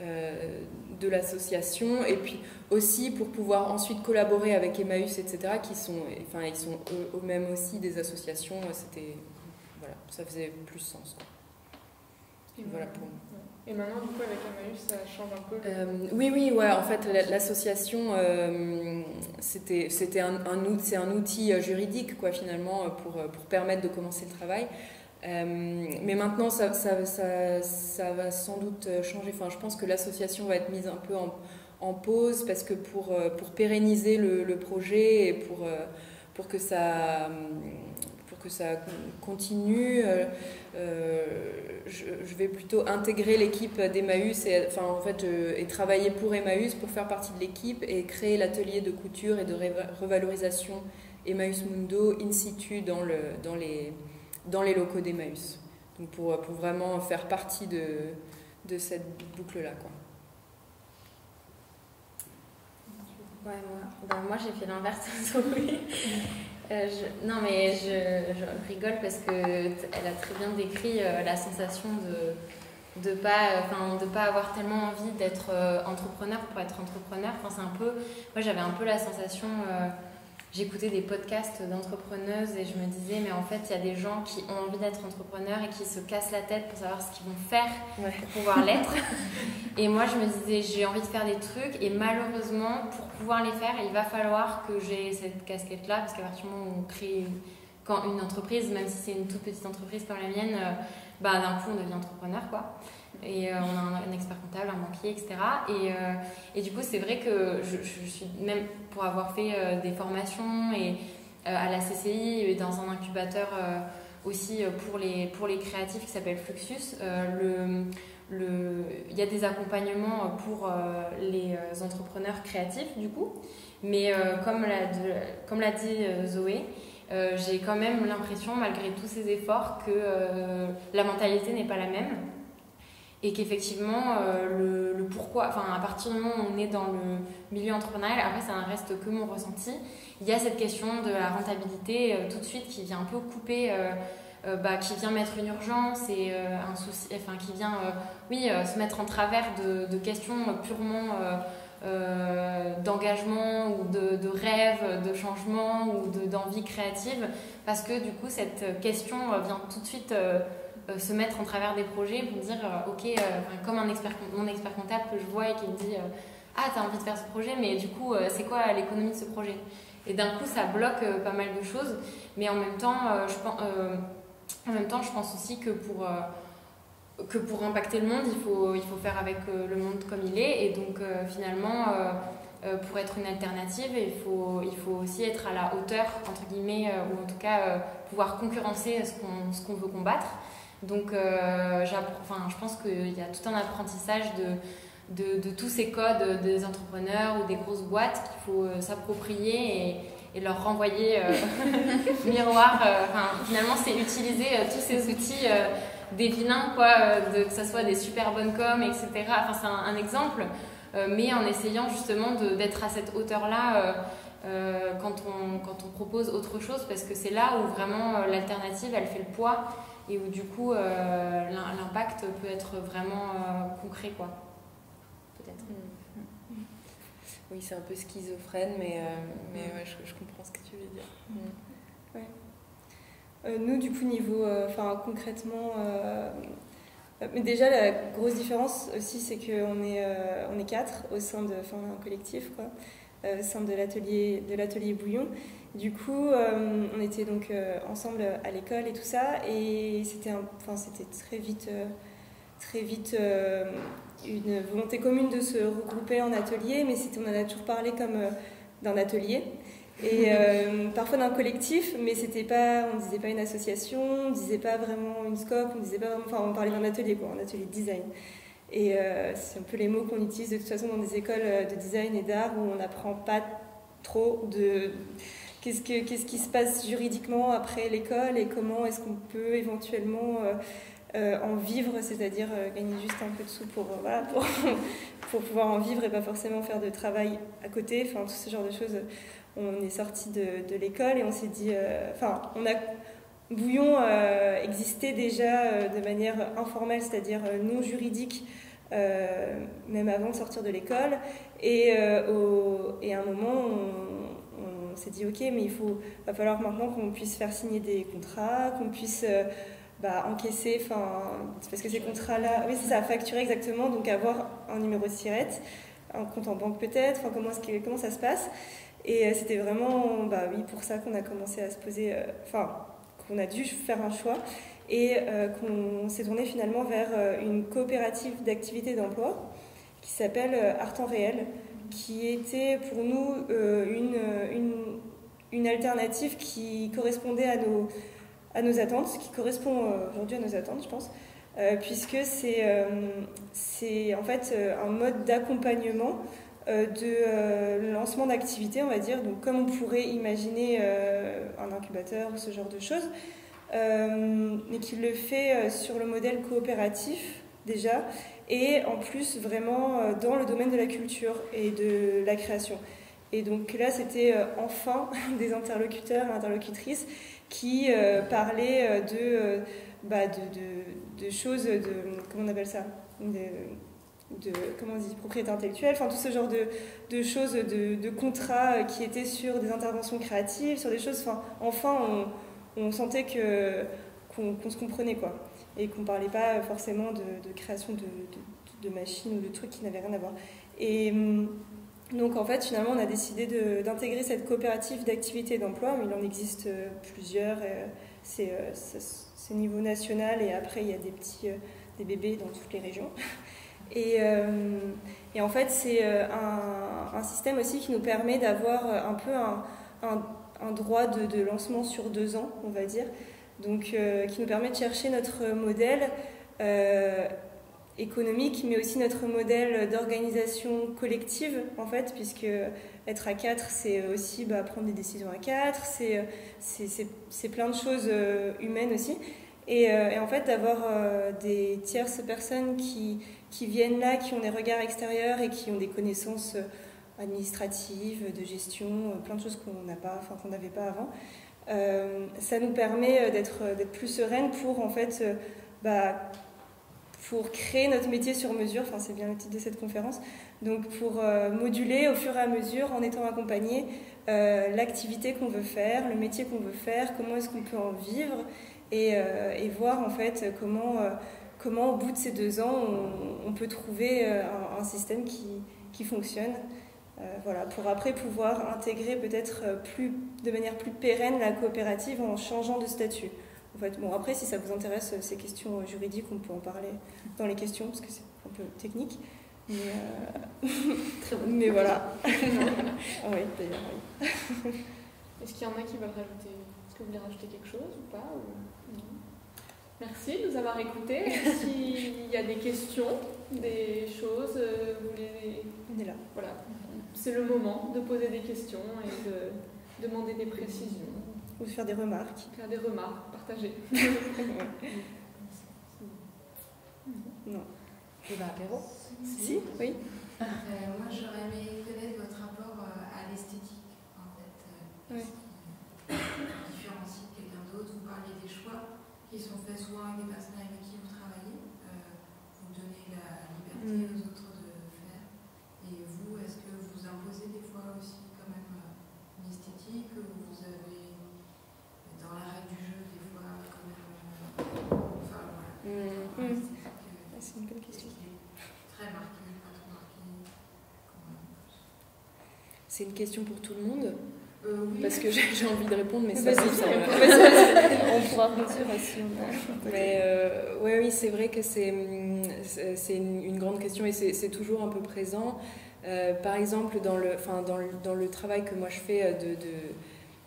de l'association. Et puis aussi pour pouvoir ensuite collaborer avec Emmaüs, etc., ils sont eux-mêmes aussi des associations. Voilà, ça faisait plus sens, quoi. Et voilà pour moi. Et maintenant, du coup, avec Emmaüs, ça change un peu Oui, ouais, en fait, l'association, c'est un outil juridique, quoi, finalement, pour permettre de commencer le travail. Mais maintenant, ça va sans doute changer. Enfin, je pense que l'association va être mise un peu en pause parce que pour pérenniser le projet et pour que ça continue, je vais plutôt intégrer l'équipe d'Emmaüs et travailler pour Emmaüs pour faire partie de l'équipe et créer l'atelier de couture et de revalorisation Emmaüs Mundo in situ dans les locaux d'Emmaüs. Donc pour vraiment faire partie de cette boucle-là, quoi. Ouais, moi j'ai fait l'inverse. Non mais je rigole parce qu'elle a très bien décrit la sensation de pas avoir tellement envie d'être entrepreneur pour être entrepreneur. Enfin, c'est un peu, moi j'avais un peu la sensation, j'écoutais des podcasts d'entrepreneuses et je me disais mais en fait il y a des gens qui ont envie d'être entrepreneurs et qui se cassent la tête pour savoir ce qu'ils vont faire pour pouvoir l'être. Et moi je me disais j'ai envie de faire des trucs et malheureusement pour pouvoir les faire il va falloir que j'ai cette casquette là parce qu'à partir du moment où on crée une entreprise, même si c'est une toute petite entreprise comme la mienne, d'un coup on devient entrepreneur, quoi. Et on a un expert comptable, un banquier, etc. Et du coup, c'est vrai que je suis, même pour avoir fait des formations et à la CCI et dans un incubateur aussi pour les créatifs qui s'appelle Fluxus, il y a des accompagnements pour les entrepreneurs créatifs, du coup. Mais comme l'a dit Zoé, j'ai quand même l'impression, malgré tous ces efforts, que la mentalité n'est pas la même. Et qu'effectivement, le pourquoi, enfin, à partir du moment où on est dans le milieu entrepreneurial, après ça ne reste que mon ressenti, il y a cette question de la rentabilité tout de suite qui vient un peu couper, qui vient mettre une urgence et un souci, enfin, qui vient se mettre en travers de questions purement d'engagement ou de rêve, de changement ou d'envie créative, parce que du coup cette question vient tout de suite se mettre en travers des projets pour dire comme mon expert comptable que je vois et qui me dit t'as envie de faire ce projet mais du coup c'est quoi l'économie de ce projet, et d'un coup ça bloque pas mal de choses, mais en même temps je pense aussi que pour impacter le monde il faut faire avec le monde comme il est, et donc finalement pour être une alternative il faut aussi être à la hauteur entre guillemets, ou en tout cas pouvoir concurrencer ce qu'on veut combattre. Donc je pense qu'il y a tout un apprentissage de tous ces codes des entrepreneurs ou des grosses boîtes qu'il faut s'approprier et leur renvoyer miroir. Finalement, c'est utiliser tous ces outils des vilains, que ce soit des super bonnes com, etc. Enfin, c'est un exemple, mais en essayant justement d'être à cette hauteur-là quand on propose autre chose, parce que c'est là où vraiment l'alternative, elle fait le poids. Et où du coup l'impact peut être vraiment concret, quoi. Peut-être. Oui, c'est un peu schizophrène, mais je comprends ce que tu veux dire. Ouais. Nous, du coup, niveau, concrètement, mais déjà la grosse différence aussi, c'est qu'on est 4 au sein d'un collectif, quoi, au sein de l'atelier Bouillon. Du coup, on était donc ensemble à l'école et tout ça, et c'était très vite une volonté commune de se regrouper en atelier, mais on en a toujours parlé comme d'un atelier. Et parfois d'un collectif, mais c'était pas, on disait pas une association, on disait pas vraiment une scope, on disait pas vraiment, enfin on parlait d'un atelier quoi, un atelier de design. Et c'est un peu les mots qu'on utilise de toute façon dans des écoles de design et d'art où on n'apprend pas trop de qu'est-ce qui se passe juridiquement après l'école et comment est-ce qu'on peut éventuellement en vivre, c'est-à-dire gagner juste un peu de sous pour, voilà, pour pouvoir en vivre et pas forcément faire de travail à côté, enfin tout ce genre de choses. On est sorti de l'école et on s'est dit, Bouillon existait déjà de manière informelle, c'est-à-dire non juridique, même avant de sortir de l'école. Et à un moment, on s'est dit, ok, mais va falloir maintenant qu'on puisse faire signer des contrats, qu'on puisse encaisser, parce que ces contrats-là, oui c'est ça, facturer exactement, donc avoir un numéro de SIRET, un compte en banque peut-être, comment ça se passe. Et c'était vraiment, pour ça qu'on a commencé à se poser, qu'on a dû faire un choix et qu'on s'est tourné finalement vers une coopérative d'activité d'emploi qui s'appelle Art en Réel, qui était pour nous une alternative qui correspondait à nos attentes, qui correspond aujourd'hui à nos attentes, je pense, puisque c'est en fait un mode d'accompagnement de lancement d'activité, on va dire, donc comme on pourrait imaginer un incubateur ou ce genre de choses, mais qui le fait sur le modèle coopératif déjà, et en plus vraiment dans le domaine de la culture et de la création. Et donc là, c'était enfin des interlocuteurs et interlocutrices qui parlaient de choses, comment on appelle ça, comment on dit, propriété intellectuelle, enfin tout ce genre de choses, de contrats qui étaient sur des interventions créatives, sur des choses, enfin on sentait qu'on se comprenait quoi, et qu'on parlait pas forcément de création de machines ou de trucs qui n'avaient rien à voir. Et donc en fait finalement on a décidé d'intégrer cette coopérative d'activité d'emploi, mais il en existe plusieurs, c'est niveau national et après il y a des bébés dans toutes les régions. Et en fait, c'est un système aussi qui nous permet d'avoir un peu un droit de lancement sur 2 ans, on va dire. Donc, qui nous permet de chercher notre modèle économique, mais aussi notre modèle d'organisation collective, en fait, puisque être à 4, c'est aussi prendre des décisions à 4, c'est plein de choses humaines aussi. Et en fait, d'avoir des tierces personnes qui viennent là, qui ont des regards extérieurs et qui ont des connaissances administratives, de gestion, plein de choses qu'on n'avait pas avant, ça nous permet d'être plus sereine pour en fait, pour créer notre métier sur mesure, enfin c'est bien le titre de cette conférence, donc pour moduler au fur et à mesure en étant accompagné l'activité qu'on veut faire, le métier qu'on veut faire, comment est-ce qu'on peut en vivre et voir en fait comment au bout de ces 2 ans on peut trouver un système qui fonctionne, voilà, pour après pouvoir intégrer peut-être de manière plus pérenne la coopérative en changeant de statut. En fait, bon, après, si ça vous intéresse, ces questions juridiques, on peut en parler dans les questions, parce que c'est un peu technique. Mais, très bon. Mais voilà. Oui, d'ailleurs, oui. Est-ce qu'il y en a qui veulent rajouter? Est-ce que vous voulez rajouter quelque chose ou pas ou... Non. Merci de nous avoir écoutés. S'il y a des questions, des choses, vous voulez... On est là. Voilà. C'est le moment de poser des questions et de demander des précisions. Ou de faire des remarques. Faire des remarques, partager. Non. Et apéro. Si, oui. Moi, j'aurais aimé connaître votre rapport à l'esthétique, en fait. Oui. Qui différencie quelqu'un d'autre. Vous parliez des choix qui sont faits souvent avec des personnes avec qui vous travaillez. Vous donnez la liberté aux autres de faire. Et vous, est-ce que vous imposez des fois aussi quand même une esthétique, ou vous avez dans la règle du jeu des fois quand même enfin voilà. C'est une bonne question. Très marqué, pas trop marqué. C'est une question pour tout le monde Oui. parce que j'ai envie de répondre, mais ça on pourra redire si on a. Mais oui, c'est vrai que c'est une grande question et c'est toujours un peu présent. Par exemple, dans le travail que moi je fais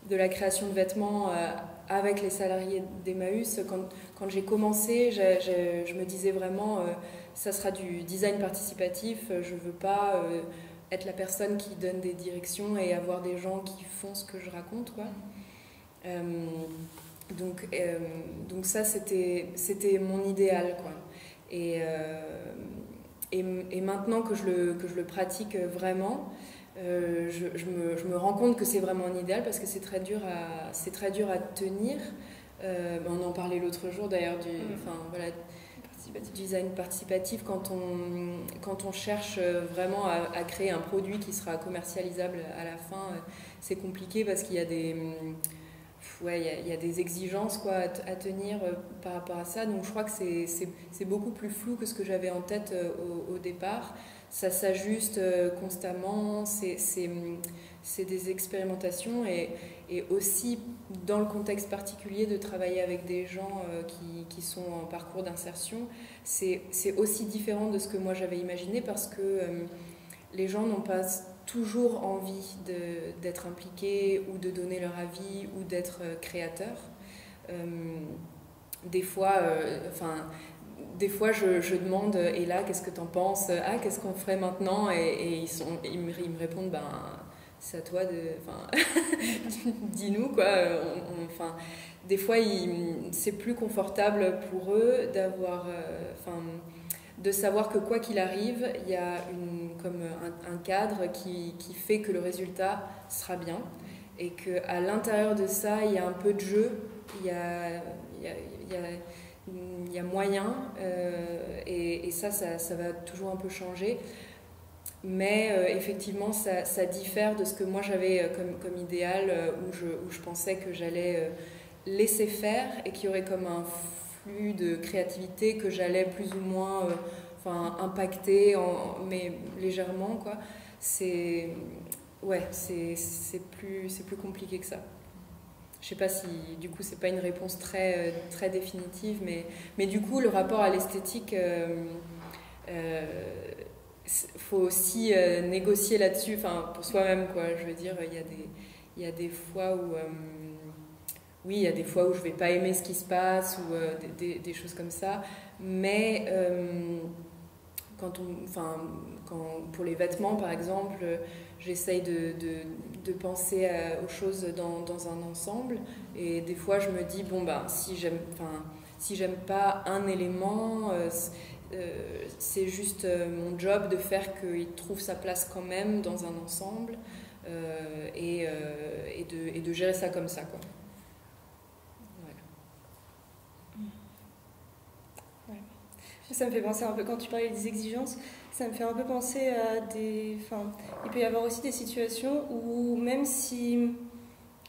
de la création de vêtements avec les salariés d'Emmaüs, quand j'ai commencé, je me disais vraiment, ça sera du design participatif, je ne veux pas être la personne qui donne des directions et avoir des gens qui font ce que je raconte, quoi. Donc ça, c'était mon idéal, quoi. Et maintenant que je le pratique vraiment, je me rends compte que c'est vraiment un idéal parce que c'est très dur à tenir. On en parlait l'autre jour d'ailleurs du design participatif quand on cherche vraiment à créer un produit qui sera commercialisable à la fin. C'est compliqué parce qu'il y a il y a des exigences, quoi, à tenir par rapport à ça. Donc je crois que c'est beaucoup plus flou que ce que j'avais en tête au départ. Ça s'ajuste constamment, c'est des expérimentations et aussi dans le contexte particulier de travailler avec des gens qui sont en parcours d'insertion, c'est aussi différent de ce que moi j'avais imaginé parce que les gens n'ont pas toujours envie d'être impliqués ou de donner leur avis ou d'être créateurs. Des fois, je demande, et là, qu'est-ce que t'en penses? Ah, qu'est-ce qu'on ferait maintenant? Et ils me répondent, ben, c'est à toi dis-nous, quoi. Des fois, c'est plus confortable pour eux de savoir que quoi qu'il arrive, il y a comme un cadre qui fait que le résultat sera bien et qu'à l'intérieur de ça, il y a un peu de jeu, il y a moyen et ça va toujours un peu changer. Mais effectivement, ça diffère de ce que moi j'avais comme idéal où je pensais que j'allais laisser faire et qu'il y aurait comme un flux de créativité que j'allais plus ou moins impacter, mais légèrement, quoi. C'est plus compliqué que ça. Je sais pas si du coup c'est pas une réponse très très définitive, mais du coup le rapport à l'esthétique, faut aussi négocier là-dessus, pour soi-même, quoi. Je veux dire, il y a des fois où oui, il y a des fois où je vais pas aimer ce qui se passe ou des choses comme ça, mais pour les vêtements, par exemple, j'essaye de penser aux choses dans un ensemble. Et des fois, je me dis, bon, si j'aime pas un élément, c'est juste mon job de faire qu'il trouve sa place quand même dans un ensemble et de gérer ça comme ça, quoi. Ça me fait penser un peu, quand tu parlais des exigences, ça me fait un peu penser à il peut y avoir aussi des situations où même si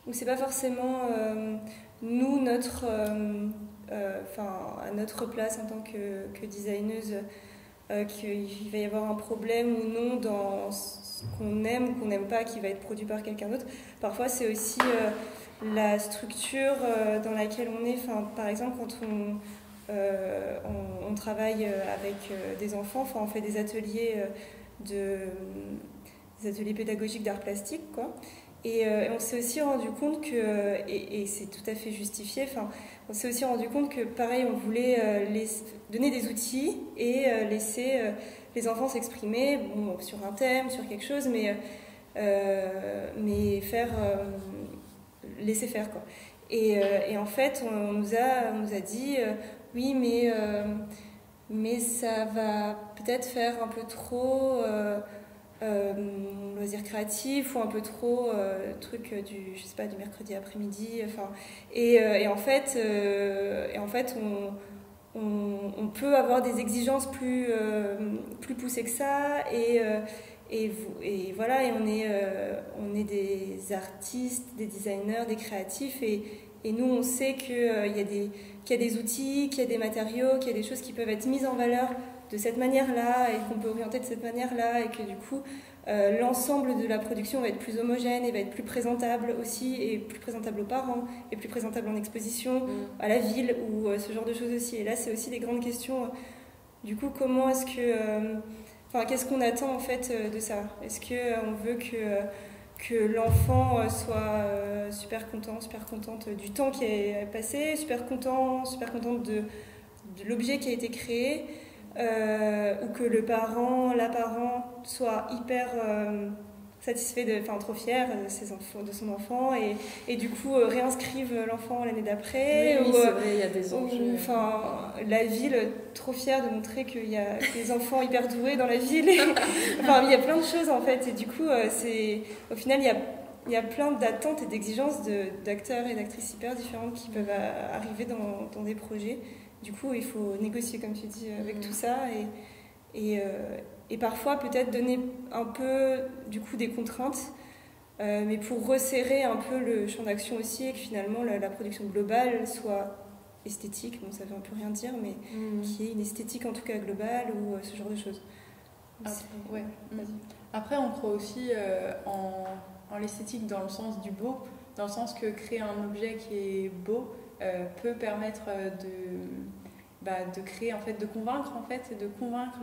où c'est pas forcément nous à notre place en tant que designeuse qu'il va y avoir un problème ou non dans ce qu'on aime ou qu'on n'aime pas qui va être produit par quelqu'un d'autre. Parfois c'est aussi la structure dans laquelle on est. Par exemple, quand on travaille avec des enfants, on fait des ateliers pédagogiques d'art plastique, quoi. Et on s'est aussi rendu compte que, et c'est tout à fait justifié, on s'est aussi rendu compte que pareil, on voulait donner des outils et laisser les enfants s'exprimer, sur un thème, sur quelque chose, mais laisser faire, quoi. Et en fait, on nous a dit oui, mais ça va peut-être faire un peu trop loisir créatif ou un peu trop truc du mercredi après-midi. Et en fait, on peut avoir des exigences plus poussées que ça. Et voilà, et on est des artistes, des designers, des créatifs, et nous on sait qu'il y a des outils, qu'il y a des matériaux, qu'il y a des choses qui peuvent être mises en valeur de cette manière-là et qu'on peut orienter de cette manière-là, et que du coup l'ensemble de la production va être plus homogène et va être plus présentable aussi, et plus présentable aux parents, et plus présentable en exposition, à la ville, ou ce genre de choses aussi. Et là c'est aussi des grandes questions. Du coup, comment est-ce que Enfin, qu'est-ce qu'on attend en fait de ça? Est-ce qu'on veut que l'enfant soit super content, super contente du temps qui est passé, super contente de l'objet qui a été créé, ou que la parent soit hyper satisfait, trop fier de son enfant et du coup réinscrive l'enfant l'année d'après. Oui, c'est vrai, il y a des enjeux. La ville, trop fière de montrer qu'il y a des enfants hyper doués dans la ville. Il y a plein de choses en fait. Et du coup, au final, il y a plein d'attentes et d'exigences d'acteurs et d'actrices hyper différentes qui peuvent arriver dans des projets. Du coup, il faut négocier, comme tu dis, avec tout ça et parfois peut-être donner un peu du coup des contraintes, mais pour resserrer un peu le champ d'action aussi et que finalement la production globale soit esthétique, bon ça veut un peu rien dire, mais qui est une esthétique en tout cas globale ou ce genre de choses. Après on croit aussi en l'esthétique dans le sens du beau, dans le sens que créer un objet qui est beau peut permettre de créer, en fait, de convaincre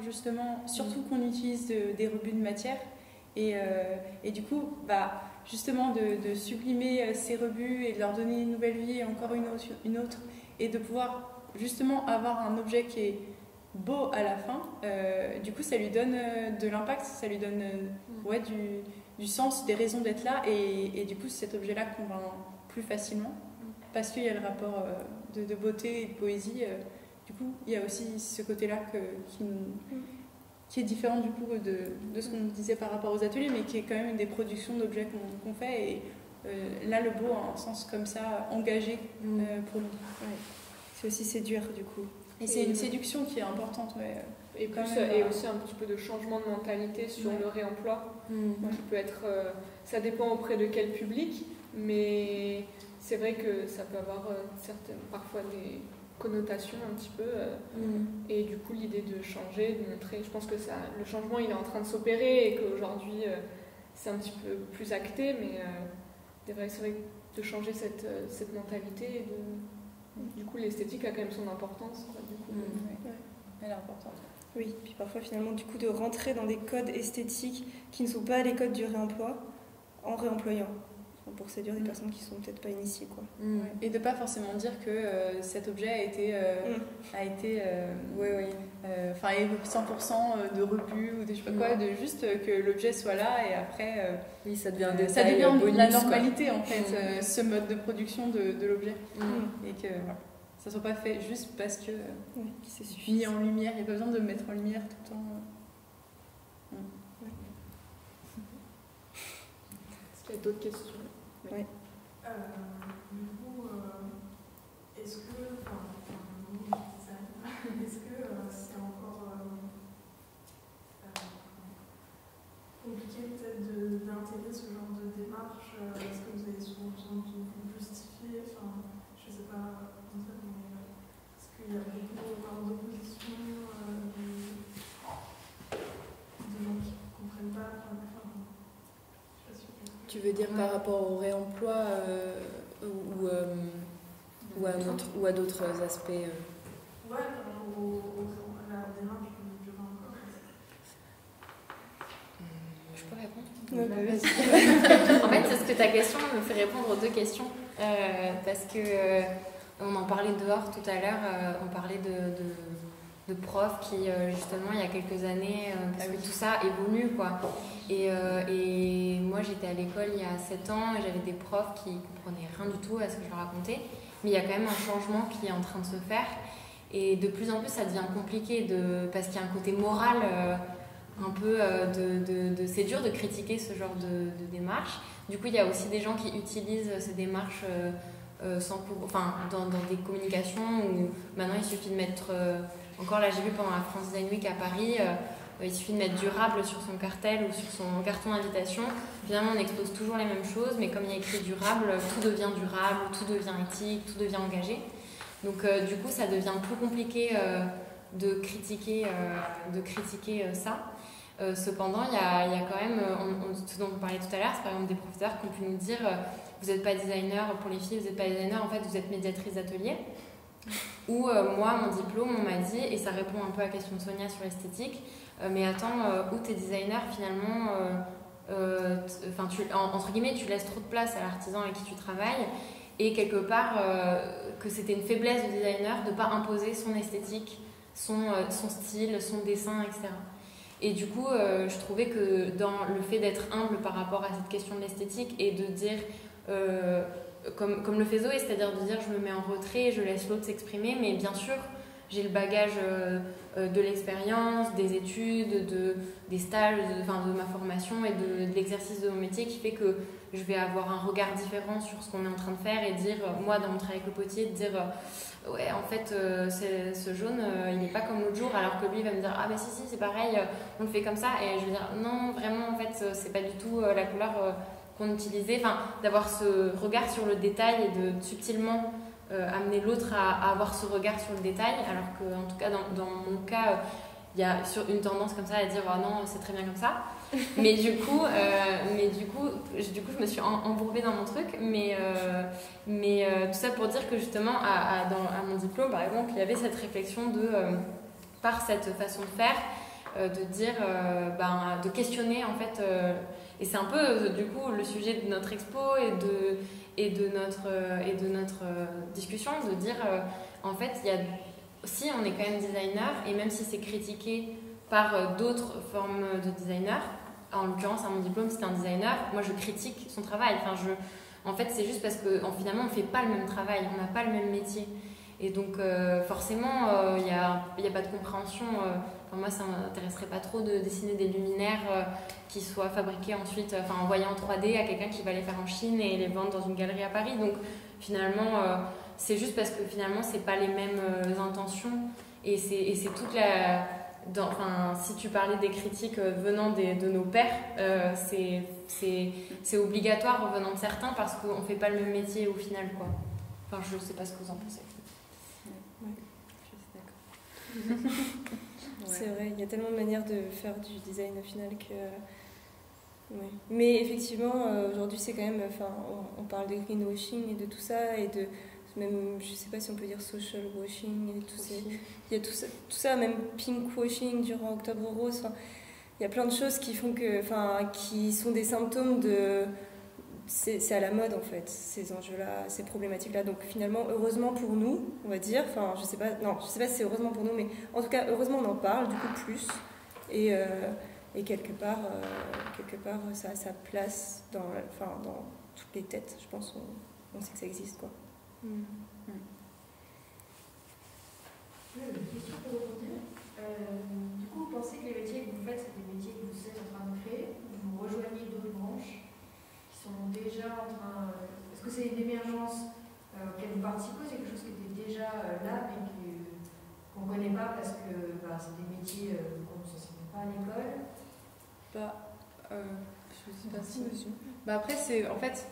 justement, surtout qu'on utilise des rebuts de matière et du coup justement de sublimer ces rebuts et de leur donner une nouvelle vie et encore une autre et de pouvoir justement avoir un objet qui est beau à la fin, du coup ça lui donne de l'impact, ça lui donne du sens, des raisons d'être là et du coup cet objet là convainc plus facilement parce qu'il y a le rapport de beauté et de poésie. Du coup, il y a aussi ce côté-là qui est différent du coup de ce qu'on disait par rapport aux ateliers, mais qui est quand même des productions d'objets qu'on fait. Et là, le beau a un sens comme ça, engagé pour nous. Ouais. C'est aussi séduire du coup. Et c'est une séduction qui est importante. Ouais. Et aussi un petit peu de changement de mentalité sur le réemploi. Qui peut être, ça dépend auprès de quel public, mais c'est vrai que ça peut avoir parfois des connotation un petit peu et du coup l'idée de changer, de montrer, je pense que le changement il est en train de s'opérer et qu'aujourd'hui c'est un petit peu plus acté, mais c'est vrai de changer cette mentalité et du coup l'esthétique a quand même son importance quoi, du coup, elle est importante. Oui, puis parfois finalement du coup de rentrer dans des codes esthétiques qui ne sont pas les codes du réemploi en réemployant pour séduire des personnes qui sont peut-être pas initiées quoi. Et de pas forcément dire que cet objet a été 100% de rebut ou de je sais pas quoi, de juste que l'objet soit là et après ça devient bonus, la normalité quoi. En fait ce mode de production de l'objet et que ça soit pas fait juste parce que c'est mis en lumière, il n'y a pas besoin de mettre en lumière tout le temps. Est-ce qu'il y a d'autres questions? Oui. Du coup, est-ce que c'est encore compliqué peut-être d'intégrer ce genre de démarche? Est-ce que vous avez souvent besoin de vous justifier? Je ne sais pas comment ça, mais est-ce qu'il y a beaucoup d'opposition de gens qui ne comprennent pas? Tu veux dire par rapport au réemploi ou à d'autres aspects Ouais, à la démarche du réemploi. Je peux répondre? Ouais, vas-y. En fait, c'est ce que ta question me fait répondre aux deux questions. Parce que on en parlait dehors tout à l'heure, on parlait de profs qui, justement, il y a quelques années, parce que tout ça évolue, quoi. Et moi, j'étais à l'école il y a 7 ans et j'avais des profs qui ne comprenaient rien du tout à ce que je leur racontais. Mais il y a quand même un changement qui est en train de se faire. Et de plus en plus, ça devient compliqué parce qu'il y a un côté moral un peu c'est dur de critiquer ce genre de démarche. Du coup, il y a aussi des gens qui utilisent ces démarches dans des communications où maintenant il suffit de mettre... encore là, j'ai vu pendant la France Design Week à Paris, il suffit de mettre durable sur son cartel ou sur son carton d'invitation. Finalement, on expose toujours les mêmes choses, mais comme il y a écrit durable, tout devient durable, tout devient éthique, tout devient engagé. Donc, du coup, ça devient plus compliqué de critiquer ça. Cependant, il y a quand même, ce dont on parlait tout à l'heure, c'est par exemple des professeurs qui ont pu nous dire vous n'êtes pas designer pour les filles, vous n'êtes pas designer, en fait, vous êtes médiatrice d'atelier. Où moi, mon diplôme, on m'a dit, et ça répond un peu à la question de Sonia sur l'esthétique, mais attends, où t'es designer finalement, entre guillemets, tu laisses trop de place à l'artisan avec qui tu travailles, et quelque part que c'était une faiblesse du designer de ne pas imposer son esthétique, son style, son dessin, etc. Et du coup, je trouvais que dans le fait d'être humble par rapport à cette question de l'esthétique et de dire, comme le fait Zoé, c'est-à-dire de dire je me mets en retrait, je laisse l'autre s'exprimer, mais bien sûr, j'ai le bagage de l'expérience, des études, des stages, de ma formation et de l'exercice de mon métier qui fait que je vais avoir un regard différent sur ce qu'on est en train de faire et dire, moi dans mon travail avec le potier, de dire ouais en fait ce jaune il n'est pas comme l'autre jour, alors que lui il va me dire ah bah si c'est pareil, on le fait comme ça, et je vais dire non vraiment en fait c'est pas du tout la couleur qu'on utilisait, enfin d'avoir ce regard sur le détail et de subtilement amener l'autre à avoir ce regard sur le détail, alors que en tout cas dans mon cas il y a une tendance comme ça à dire oh non c'est très bien comme ça. mais du coup je me suis embourbée dans mon truc, mais tout ça pour dire que justement à mon diplôme par exemple il y avait cette réflexion de par cette façon de faire de dire de questionner en fait et c'est un peu du coup le sujet de notre expo et de notre discussion, de dire en fait si on est quand même designer, et même si c'est critiqué par d'autres formes de designer, en l'occurrence à mon diplôme c'était un designer, moi je critique son travail, en fait c'est juste parce que finalement on fait pas le même travail, on n'a pas le même métier, et donc forcément il y a pas de compréhension. Moi ça m'intéresserait pas trop de dessiner des luminaires qui soient fabriqués ensuite envoyés en 3D à quelqu'un qui va les faire en Chine et les vendre dans une galerie à Paris, donc finalement c'est juste parce que finalement c'est pas les mêmes intentions, et c'est toute la si tu parlais des critiques venant de nos pairs, c'est obligatoire venant de certains parce qu'on fait pas le même métier au final quoi. Je sais pas ce que vous en pensez. Ouais, je suis d'accord. C'est vrai, il y a tellement de manières de faire du design au final que... Ouais. Mais effectivement, aujourd'hui, c'est quand même... on parle de greenwashing et de tout ça, et de même, je sais pas si on peut dire social washing, et il y a tout ça, même pink washing durant Octobre Rose. Il y a plein de choses qui font qui sont des symptômes de... C'est à la mode en fait, ces enjeux-là, ces problématiques-là. Donc finalement, heureusement pour nous, on va dire, je sais pas si c'est heureusement pour nous, mais en tout cas, heureusement on en parle du coup plus. Et quelque part, ça a sa place dans toutes les têtes. Je pense on sait que ça existe quoi. Une question pour rebondir. Du coup, vous pensez que les métiers que vous faites, c'est des métiers que vous êtes en train de créer, vous rejoignez d'autres branches qui sont déjà en train... Est-ce que c'est une émergence auquel vous participez, c'est quelque chose qui était déjà là, mais qu'on ne connaît pas parce que c'est des métiers qu'on ne s'enseigne pas à l'école? Je sais pas si... Après, c'est en fait...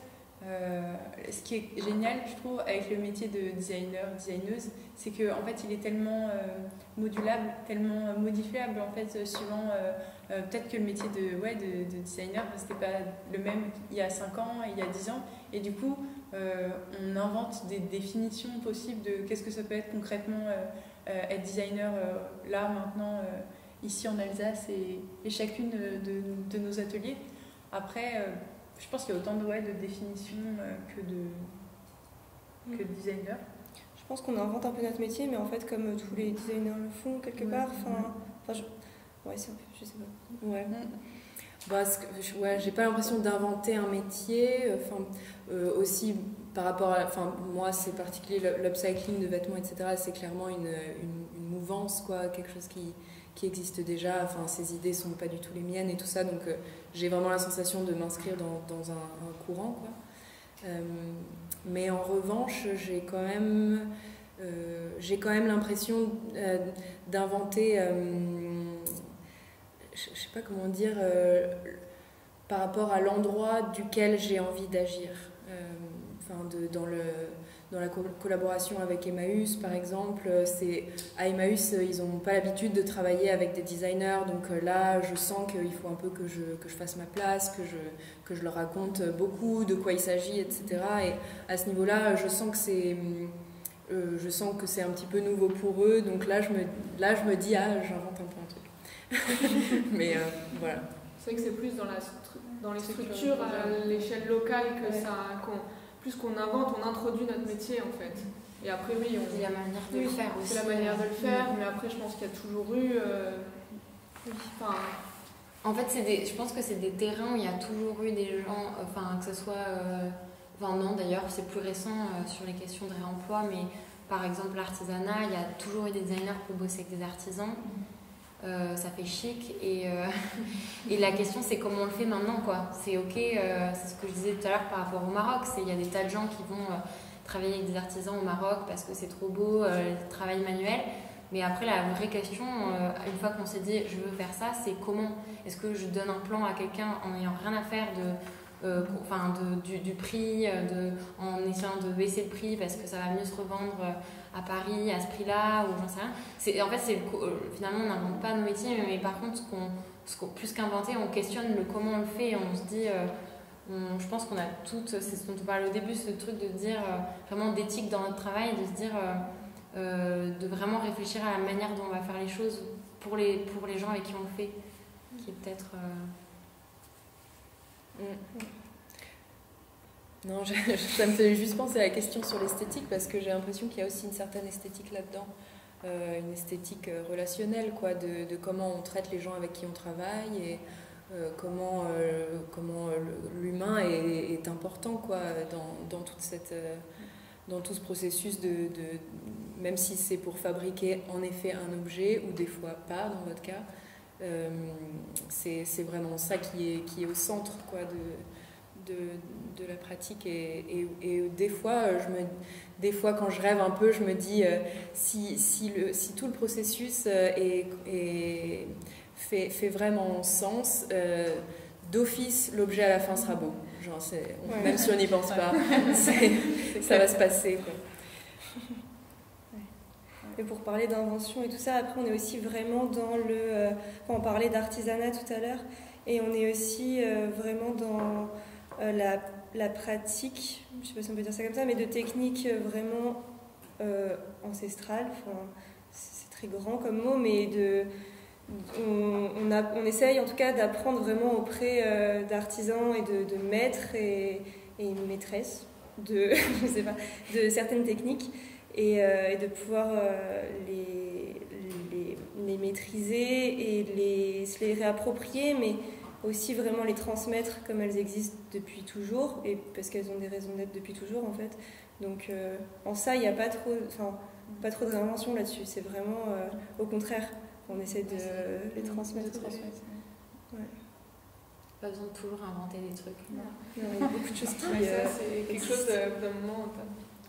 ce qui est génial, je trouve, avec le métier de designeuse, c'est qu'en fait, il est tellement modulable, tellement modifiable, en fait, suivant... peut-être que le métier de designer, c'était pas le même il y a 5 ans, il y a 10 ans, et du coup, on invente des définitions possibles de qu'est-ce que ça peut être concrètement être designer là, maintenant, ici en Alsace, et chacune de nos ateliers. Après... je pense qu'il y a autant de définitions que de designers. Je pense qu'on invente un peu notre métier, mais en fait, comme tous les designers le font quelque part, je sais pas. Ouais. J'ai pas l'impression d'inventer un métier. Aussi par rapport à, moi c'est particulier l'upcycling de vêtements, etc. C'est clairement une mouvance quoi, quelque chose qui existe déjà. Ces idées sont pas du tout les miennes et tout ça, donc j'ai vraiment la sensation de m'inscrire dans un courant quoi. Mais en revanche j'ai quand même l'impression d'inventer je sais pas comment dire par rapport à l'endroit duquel j'ai envie d'agir, dans la collaboration avec Emmaüs par exemple. À Emmaüs ils n'ont pas l'habitude de travailler avec des designers, donc là je sens qu'il faut un peu que je fasse ma place, que je leur raconte beaucoup de quoi il s'agit, etc. Et à ce niveau là je sens que je sens que c'est un petit peu nouveau pour eux, donc là je me dis j'invente un peu un truc. Mais voilà. C'est vrai que c'est plus dans les structures à l'échelle locale que plus qu'on invente, on introduit notre métier en fait. Et après oui, c'est la manière de le faire aussi. C'est la manière de le faire, mais après je pense qu'il y a toujours eu. En fait, je pense que c'est des terrains où il y a toujours eu des gens, que ce soit. Non, d'ailleurs, c'est plus récent sur les questions de réemploi, mais par exemple, l'artisanat, il y a toujours eu des designers pour bosser avec des artisans. Ça fait chic. Et la question, c'est comment on le fait maintenant, quoi. C'est OK, c'est ce que je disais tout à l'heure par rapport au Maroc. Il y a des tas de gens qui vont travailler avec des artisans au Maroc parce que c'est trop beau, le travail manuel. Mais après, la vraie question, une fois qu'on s'est dit je veux faire ça, c'est comment est-ce que je donne un plan à quelqu'un en n'ayant rien à faire du prix, en essayant de baisser le prix parce que ça va mieux se revendre à Paris à ce prix-là, ou j'en sais rien. En fait, finalement, on n'invente pas nos métiers, mais par contre, plus qu'inventer, on questionne le comment on le fait et on se dit. Je pense qu'on a toutes, c'est ce dont on parlait au début, ce truc de dire vraiment d'éthique dans notre travail, de se dire. De vraiment réfléchir à la manière dont on va faire les choses pour les gens avec qui on le fait, qui est peut-être... Non, ça me fait juste penser à la question sur l'esthétique, parce que j'ai l'impression qu'il y a aussi une certaine esthétique là-dedans, une esthétique relationnelle, quoi, de comment on traite les gens avec qui on travaille et comment l'humain est important, quoi, dans toute cette... dans tout ce processus même si c'est pour fabriquer en effet un objet, ou des fois pas dans votre cas, c'est vraiment ça qui est au centre, quoi, de la pratique. Et des fois quand je rêve un peu, je me dis si tout le processus fait vraiment sens, d'office l'objet à la fin sera beau. Genre, même si on n'y pense pas, ça va se passer, quoi. Et pour parler d'invention et tout ça, après on est aussi vraiment dans le... on parlait d'artisanat tout à l'heure, et on est aussi vraiment dans la pratique, je ne sais pas si on peut dire ça comme ça, mais de techniques vraiment ancestrales. C'est très grand comme mot, mais on essaye en tout cas d'apprendre vraiment auprès d'artisans et de maîtres et maîtresses de certaines techniques, et de pouvoir les maîtriser et se les réapproprier, mais aussi vraiment les transmettre comme elles existent depuis toujours, et parce qu'elles ont des raisons d'être depuis toujours en fait. Donc en ça, il n'y a pas trop de réinvention là-dessus, c'est vraiment au contraire, on essaie de les transmettre. Ouais. Pas besoin de toujours inventer des trucs. Non, il y a beaucoup de choses qui... c'est quelque chose d'un moment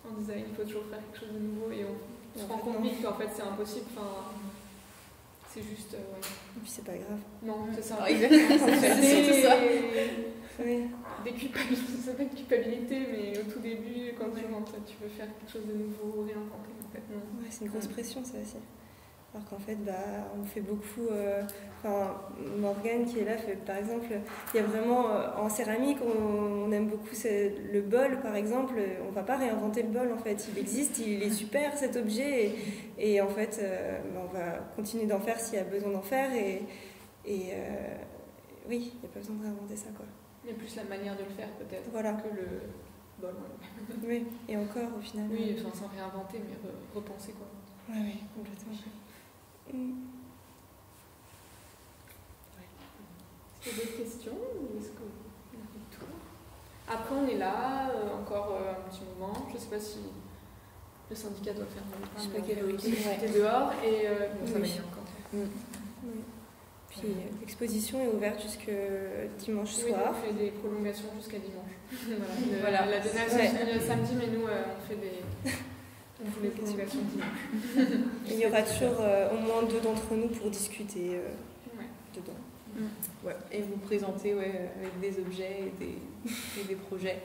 en design, il faut toujours faire quelque chose de nouveau, et on se rend compte vite qu'en fait c'est impossible. C'est juste... Et puis c'est pas grave. Non, c'est ça. Exactement. C'est ça. Oui. Ça fait une culpabilité, mais au tout début, quand tu veux faire quelque chose de nouveau, réinventer, en fait, non. Ouais, c'est une grosse pression, ça aussi. Alors qu'en fait, on fait beaucoup... Morgane qui est là, par exemple, il y a vraiment... en céramique, on aime beaucoup le bol, par exemple. On va pas réinventer le bol, en fait. Il existe, il est super, cet objet. Et en fait, on va continuer d'en faire s'il y a besoin d'en faire. Et oui, il n'y a pas besoin de réinventer ça, quoi. Il y a plus la manière de le faire, peut-être, voilà, que le bol. Oui, et encore, au final... Oui, sans réinventer, mais repenser, quoi. Oui, complètement. Est-ce qu'il y a d'autres questions, ou est-ce qu'on a fait le tour? Après, on est là encore un petit moment. Je ne sais pas si le syndicat doit faire un je sais pas quelle heure il est dehors, et ça va y encore. Oui. Puis l'exposition est ouverte jusqu'à dimanche soir. On fait des prolongations jusqu'à dimanche. Voilà. La dernière session le samedi, mais nous on fait des prolongations dimanche. Et il y aura toujours au moins 2 d'entre nous pour discuter dedans. Ouais. Et vous présenter avec des objets et des projets,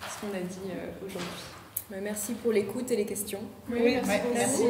ce qu'on a dit aujourd'hui. Merci pour l'écoute et les questions. Oui, merci. Merci.